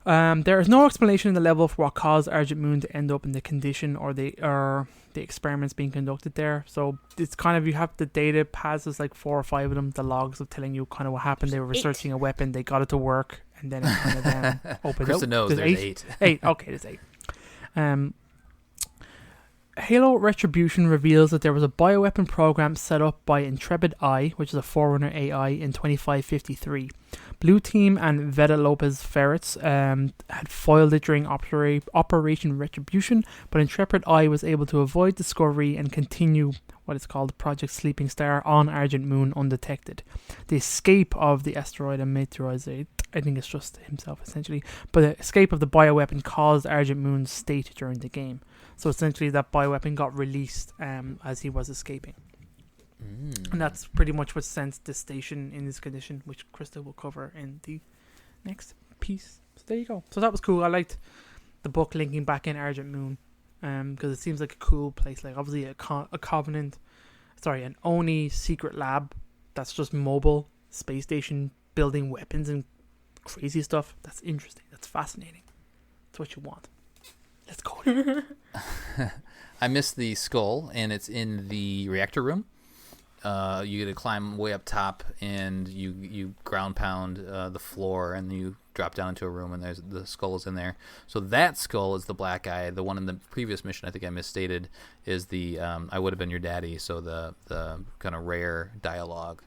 Speaker 3: there is no explanation in the level for what caused Argent Moon to end up in the condition or the experiments being conducted there. So it's kind of, you have the data passes, like 4 or 5 of them, the logs of telling you kind of what happened. They were researching a weapon, they got it to work, and then it kind of then opens
Speaker 1: Krysta
Speaker 3: out.
Speaker 1: knows there's 8.
Speaker 3: 8. Okay, there's 8. Halo Retribution reveals that there was a bioweapon program set up by Intrepid Eye, which is a Forerunner AI, in 2553. Blue Team and Veda Lopez Ferrets had foiled it during Operation Retribution, but Intrepid Eye was able to avoid discovery and continue what is called Project Sleeping Star on Argent Moon undetected. The escape of the asteroid and meteorite, I think it's just himself essentially, but the escape of the bioweapon caused Argent Moon's state during the game. So essentially that bioweapon got released as he was escaping. And that's pretty much what sent the station in this condition, which Krysta will cover in the next piece. So there you go. So that was cool. I liked the book linking back in Argent Moon because it seems like a cool place. Like obviously an Oni secret lab that's just mobile space station building weapons and crazy stuff. That's interesting. That's fascinating. That's what you want. Let's go.
Speaker 1: I missed the skull, and it's in the reactor room. You get to climb way up top, and you ground pound the floor, and you drop down into a room, and the skull is in there. So that skull is the black eye. The one in the previous mission, I think I misstated, is the I would have been your daddy. So the kind of rare dialogue.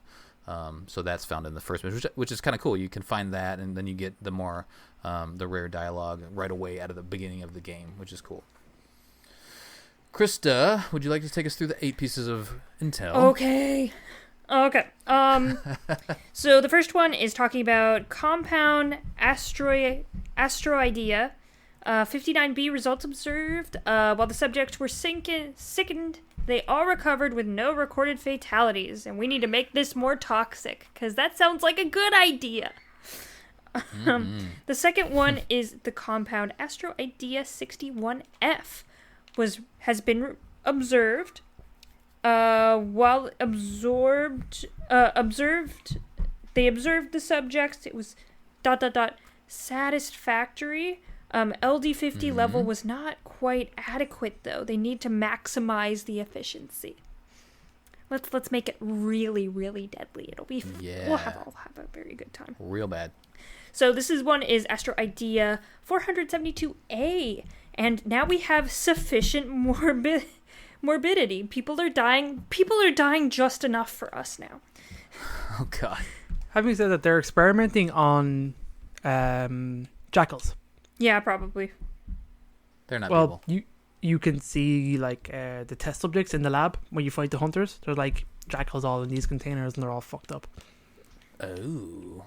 Speaker 1: So that's found in the first mission, which is kind of cool. You can find that, and then you get the more the rare dialogue right away out of the beginning of the game, which is cool. Krysta, would you like to take us through the 8 pieces of intel?
Speaker 2: Okay. So the first one is talking about compound asteroidea. 59B results observed. While the subjects were sickened, they all recovered with no recorded fatalities. And we need to make this more toxic, because that sounds like a good idea. The second one is the compound asteroidea 61F. Has been observed. While they observed the subjects. It was ... satisfactory. LD50 level was not quite adequate though. They need to maximize the efficiency. Let's make it really, really deadly. It'll be we'll have a very good time.
Speaker 1: Real bad.
Speaker 2: So this one is asteroidea 472A. And now we have sufficient morbidity. People are dying just enough for us now.
Speaker 1: Oh, God.
Speaker 3: Having said that, they're experimenting on jackals.
Speaker 2: Yeah, probably.
Speaker 1: They're not people.
Speaker 3: You can see like the test subjects in the lab when you fight the hunters. They're like jackals all in these containers, and they're all fucked up.
Speaker 1: Oh.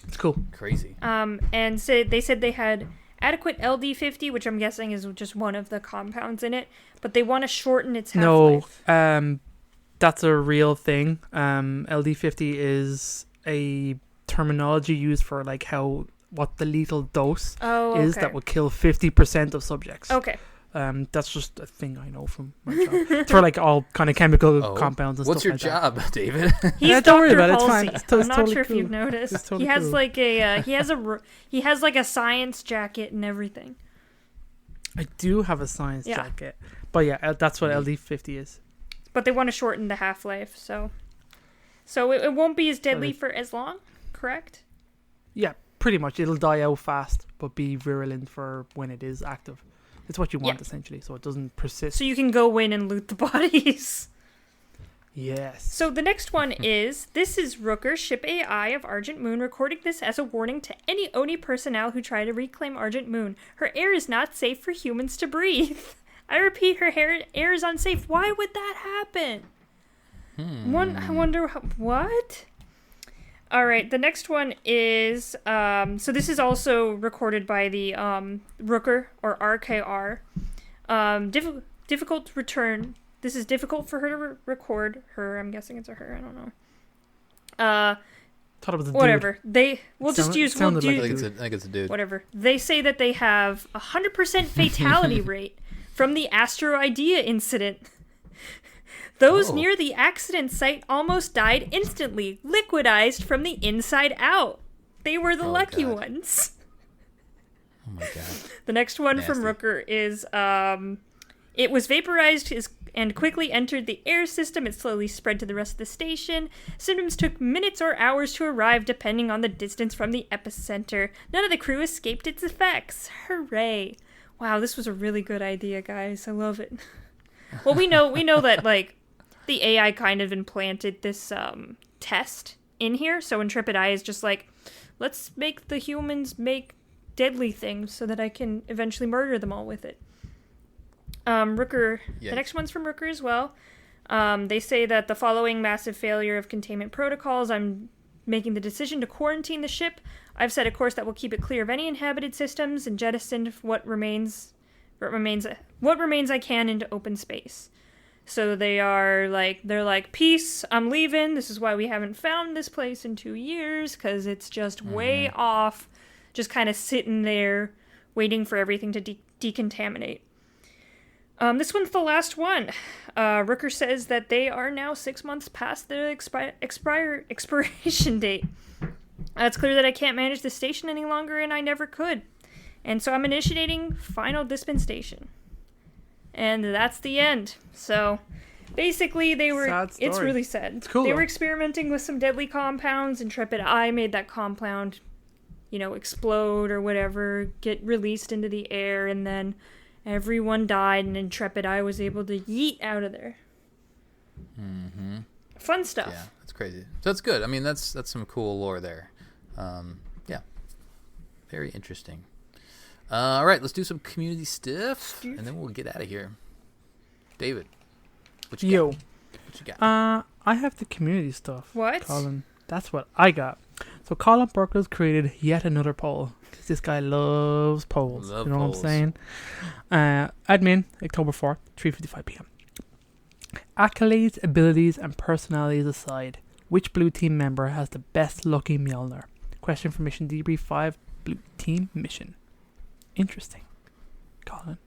Speaker 3: It's cool.
Speaker 1: Crazy.
Speaker 2: And so they said they had adequate LD50, which I'm guessing is just one of the compounds in it, but they want to shorten its half-life.
Speaker 3: No, that's a real thing. LD50 is a terminology used for like what the lethal dose is that will kill 50% of subjects.
Speaker 2: Okay.
Speaker 3: That's just a thing I know from my job. It's for like all kind of chemical compounds and
Speaker 1: What's
Speaker 3: stuff like that.
Speaker 1: What's your job, David?
Speaker 2: He's
Speaker 3: don't worry
Speaker 2: Dr.
Speaker 3: about it. It's
Speaker 2: Halsey.
Speaker 3: fine. It's
Speaker 2: I'm not
Speaker 3: totally
Speaker 2: sure
Speaker 3: cool.
Speaker 2: if you've noticed.
Speaker 3: Totally
Speaker 2: he has
Speaker 3: cool.
Speaker 2: like he has like a science jacket and everything.
Speaker 3: I do have a science jacket, but yeah, that's what LD50 is.
Speaker 2: But they want to shorten the half-life, so it won't be as deadly for as long, correct?
Speaker 3: Yeah, pretty much. It'll die out fast, but be virulent for when it is active. It's what you want, essentially, so it doesn't persist.
Speaker 2: So you can go in and loot the bodies.
Speaker 3: Yes.
Speaker 2: So the next one is, this is Rooker, ship AI of Argent Moon, recording this as a warning to any Oni personnel who try to reclaim Argent Moon. Her air is not safe for humans to breathe. I repeat, her air is unsafe. Why would that happen? I wonder, what? Alright, the next one is, so this is also recorded by the Rooker, or RKR. Difficult to return. This is difficult for her to record. Her, I'm guessing it's a her, I don't know.
Speaker 3: Thought it was a
Speaker 2: whatever.
Speaker 3: dude.
Speaker 2: I think
Speaker 1: it's a dude.
Speaker 2: Whatever. They say that they have 100% fatality rate from the Asteroidea incident. Those near the accident site almost died instantly, liquidized from the inside out. They were the lucky ones.
Speaker 1: Oh my God.
Speaker 2: The next one from Rooker is, it was vaporized and quickly entered the air system. It slowly spread to the rest of the station. Symptoms took minutes or hours to arrive, depending on the distance from the epicenter. None of the crew escaped its effects. Hooray. Wow, this was a really good idea, guys. I love it. Well, we know that, like, the AI kind of implanted this test in here, so Intrepid Eye is just like, let's make the humans make deadly things so that I can eventually murder them all with it. Rooker,
Speaker 1: Yikes.
Speaker 2: The next one's from Rooker as well. They say that the following massive failure of containment protocols, I'm making the decision to quarantine the ship. I've set a course that will keep it clear of any inhabited systems and jettison what remains I can into open space. So they're like, peace, I'm leaving. This is why we haven't found this place in 2 years, because it's just way off, just kind of sitting there waiting for everything to decontaminate. This one's the last one. Rooker says that they are now 6 months past the expiration date. It's clear that I can't manage the station any longer, and I never could. And so I'm initiating final dispensation. And that's the end. So basically it's really sad.
Speaker 3: It's cool,
Speaker 2: they
Speaker 3: though.
Speaker 2: were experimenting with some deadly compounds. Intrepid Eye made that compound, explode or whatever, get released into the air, and then everyone died, and Intrepid Eye was able to yeet out of there.
Speaker 1: Mm-hmm.
Speaker 2: Fun stuff.
Speaker 1: Yeah, that's crazy. So that's good. I mean, that's some cool lore there. Yeah, very interesting. All right, let's do some community stuff, and then we'll get out of here. David, what you got? What you got?
Speaker 3: I have the community stuff.
Speaker 2: What?
Speaker 3: Colin, that's what I got. So Colin Burkles created yet another poll, because this guy loves polls. You know
Speaker 1: polls.
Speaker 3: what I'm saying? Admin, October 4th, 3:55 p.m. Accolades, abilities, and personalities aside, which Blue Team member has the best looking Mjolnir? Question for Mission Debrief 5, Blue Team Mission. Interesting, Colin.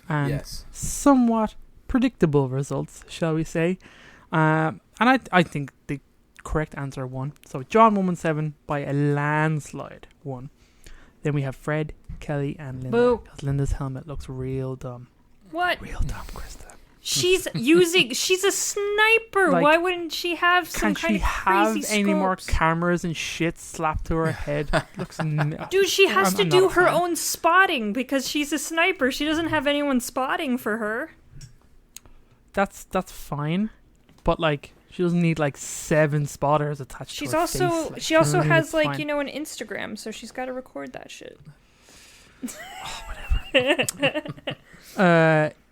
Speaker 3: And
Speaker 1: Yes.
Speaker 3: somewhat predictable results, shall we say. And I think the correct answer won. So John 117 by a landslide won. Then we have Fred, Kelly, and Linda.
Speaker 2: Boo.
Speaker 3: Because Linda's helmet looks real dumb.
Speaker 2: What?
Speaker 3: Real dumb, Krysta.
Speaker 2: She's a sniper.
Speaker 3: Like,
Speaker 2: Why wouldn't she have some
Speaker 3: Can't
Speaker 2: kind
Speaker 3: she
Speaker 2: of
Speaker 3: have
Speaker 2: crazy
Speaker 3: any more
Speaker 2: scopes?
Speaker 3: cameras and shit slapped to her head? Looks
Speaker 2: Dude, she has
Speaker 3: I'm
Speaker 2: to
Speaker 3: not
Speaker 2: do
Speaker 3: a
Speaker 2: her
Speaker 3: fan.
Speaker 2: own spotting because she's a sniper. She doesn't have anyone spotting for her.
Speaker 3: That's fine, but like she doesn't need like 7 spotters attached
Speaker 2: She's
Speaker 3: to her
Speaker 2: also
Speaker 3: face. Like,
Speaker 2: she also
Speaker 3: you know what I mean?
Speaker 2: has
Speaker 3: It's
Speaker 2: like
Speaker 3: fine.
Speaker 2: an Instagram, so she's got to record that shit.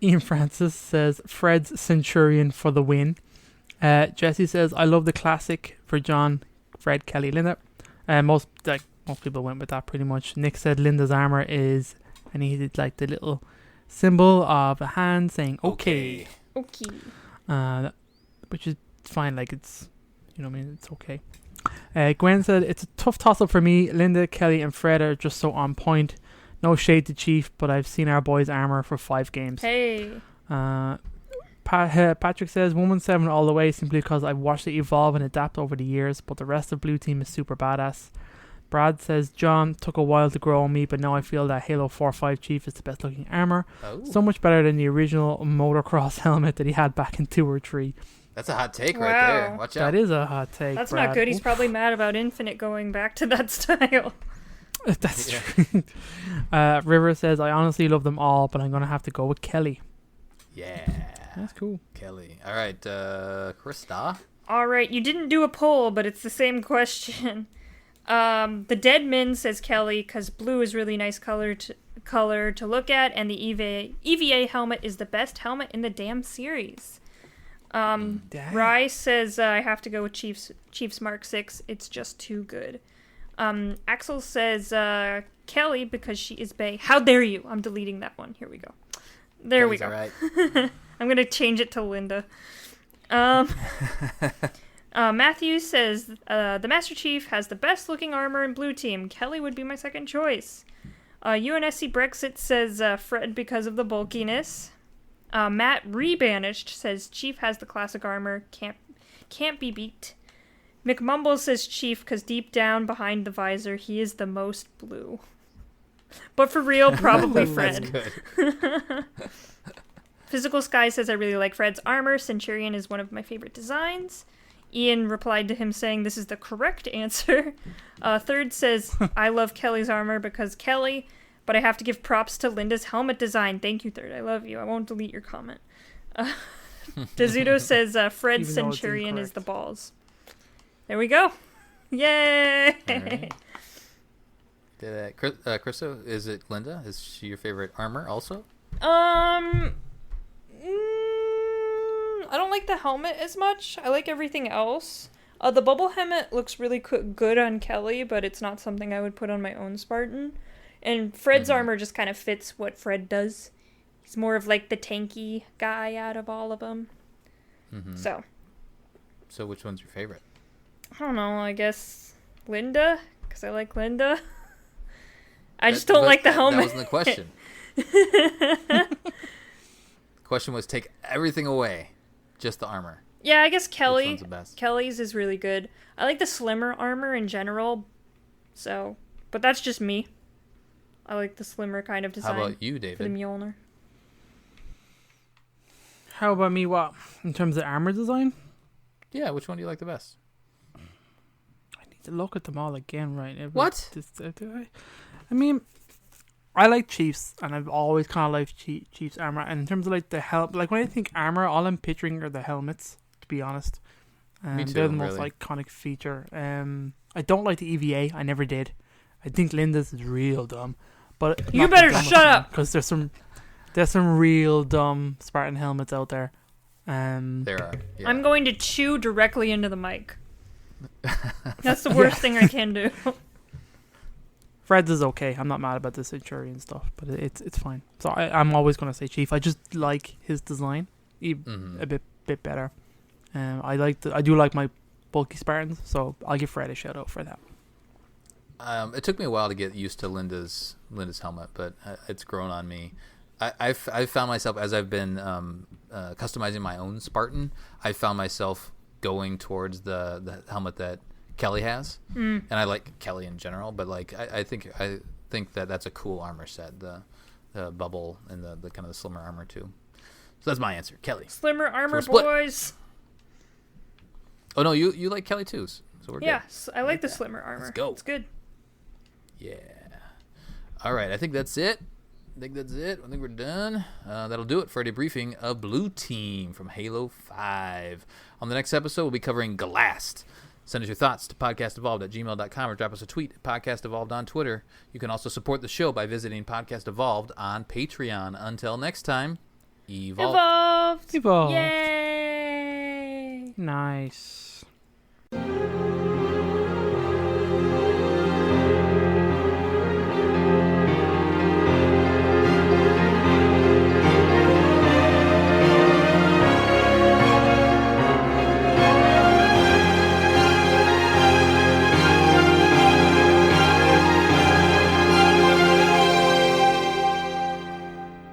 Speaker 3: Ian Francis says Fred's Centurion for the win. Jesse says I love the classic for John, Fred, Kelly, Linda. Most people went with that pretty much. Nick said Linda's armor is, and he did like the little symbol of a hand saying okay.
Speaker 2: Okay.
Speaker 3: Which is fine. Like it's, you know what I mean. It's okay. Gwen said it's a tough toss up for me. Linda, Kelly, and Fred are just so on point. No shade to Chief, but I've seen our boys' armor for 5 games.
Speaker 2: Hey.
Speaker 3: Patrick says 117 all the way, simply because I've watched it evolve and adapt over the years, but the rest of Blue Team is super badass. Brad says John took a while to grow on me, but now I feel that Halo 4-5 Chief is the best looking armor.
Speaker 1: Oh.
Speaker 3: So much better than the original motocross helmet that he had back in 2 or 3.
Speaker 1: That's a hot take
Speaker 2: Wow.
Speaker 1: right there. Watch out.
Speaker 3: That is a hot take.
Speaker 2: That's
Speaker 3: Brad.
Speaker 2: not good. He's
Speaker 3: Oof.
Speaker 2: probably mad about Infinite going back to that style.
Speaker 3: That's
Speaker 1: Yeah.
Speaker 3: true. River says I honestly love them all, but I'm gonna have to go with Kelly.
Speaker 1: Yeah.
Speaker 3: That's cool.
Speaker 1: Kelly. All right, Krysta.
Speaker 2: All right, you didn't do a poll, but it's the same question. The Deadman says Kelly because blue is really nice color to look at, and the EVA helmet is the best helmet in the damn series. Rye says I have to go with Chiefs Mark 6. It's just too good. Axel says Kelly because she is bae. How dare you? I'm deleting that one. Here we go. There
Speaker 1: Kelly's
Speaker 2: we go.
Speaker 1: All right.
Speaker 2: I'm going to change it to Linda. Matthew says the Master Chief has the best looking armor in Blue Team. Kelly would be my second choice. UNSC Brexit says Fred because of the bulkiness. Matt Rebanished says Chief has the classic armor. Can't be beat. McMumble says Chief because deep down behind the visor he is the most blue. But for real, probably Fred.
Speaker 1: That's good.
Speaker 2: Physical Sky says, I really like Fred's armor. Centurion is one of my favorite designs. Ian replied to him saying this is the correct answer. Third says, I love Kelly's armor because Kelly, but I have to give props to Linda's helmet design. Thank you, Third. I love you. I won't delete your comment. Dezudo says, Fred's Centurion is the balls. There we go. Yay!
Speaker 1: Right. Krysta, is it Linda? Is she your favorite armor also?
Speaker 2: I don't like the helmet as much. I like everything else. The bubble helmet looks really good on Kelly, but it's not something I would put on my own Spartan. And Fred's armor just kind of fits what Fred does. He's more of like the tanky guy out of all of them.
Speaker 1: Mm-hmm. So which one's your favorite?
Speaker 2: I don't know. I guess Linda, because I like Linda. I just don't like the helmet.
Speaker 1: That wasn't the question. The question was take everything away, just the armor.
Speaker 2: Yeah, I guess Kelly.
Speaker 1: Which one's the best?
Speaker 2: Kelly's is really good. I like the slimmer armor in general. So, but that's just me. I like the slimmer kind of design.
Speaker 1: How about you, David?
Speaker 2: For the Mjolnir.
Speaker 3: How about me? What in terms of armor design?
Speaker 1: Yeah, which one do you like the best?
Speaker 3: I need to look at them all again, right?
Speaker 1: What?
Speaker 3: I mean, I like Chiefs, and I've always kind of liked Chiefs armor. And in terms of like the helmet, like when I think armor, all I'm picturing are the helmets. To be honest,
Speaker 1: Me too,
Speaker 3: they're the most
Speaker 1: really.
Speaker 3: iconic feature. I don't like the EVA. I never did. I think Linda's is real dumb. But
Speaker 2: You better shut up,
Speaker 3: because there's some real dumb Spartan helmets out there.
Speaker 1: There are. Yeah.
Speaker 2: I'm going to chew directly into the mic. That's the worst thing I can do.
Speaker 3: Fred's is okay. I'm not mad about the Centurion stuff, but it's fine. So I'm always going to say Chief. I just like his design a bit better. I do like my bulky Spartans, so I'll give Fred a shout out for that.
Speaker 1: It took me a while to get used to Linda's helmet, but it's grown on me. I've found myself, as I've been customizing my own Spartan, I found myself going towards the helmet that Kelly has, and I like Kelly in general. But like I think that that's a cool armor set, the bubble and the kind of the slimmer armor too. So that's my answer, Kelly.
Speaker 2: Slimmer armor, boys.
Speaker 1: Oh no, you like Kelly too, so we're good.
Speaker 2: Yes, I like the slimmer armor.
Speaker 1: Let's go.
Speaker 2: It's good.
Speaker 1: Yeah. All right, I think that's it. I think we're done. That'll do it for a debriefing of Blue Team from Halo 5. On the next episode, we'll be covering Galast. Send us your thoughts to podcastevolved@gmail.com or drop us a tweet at podcastevolved on Twitter. You can also support the show by visiting Podcast Evolved on Patreon. Until next time,
Speaker 2: Evolved!
Speaker 3: Evolved.
Speaker 2: Yay!
Speaker 3: Nice.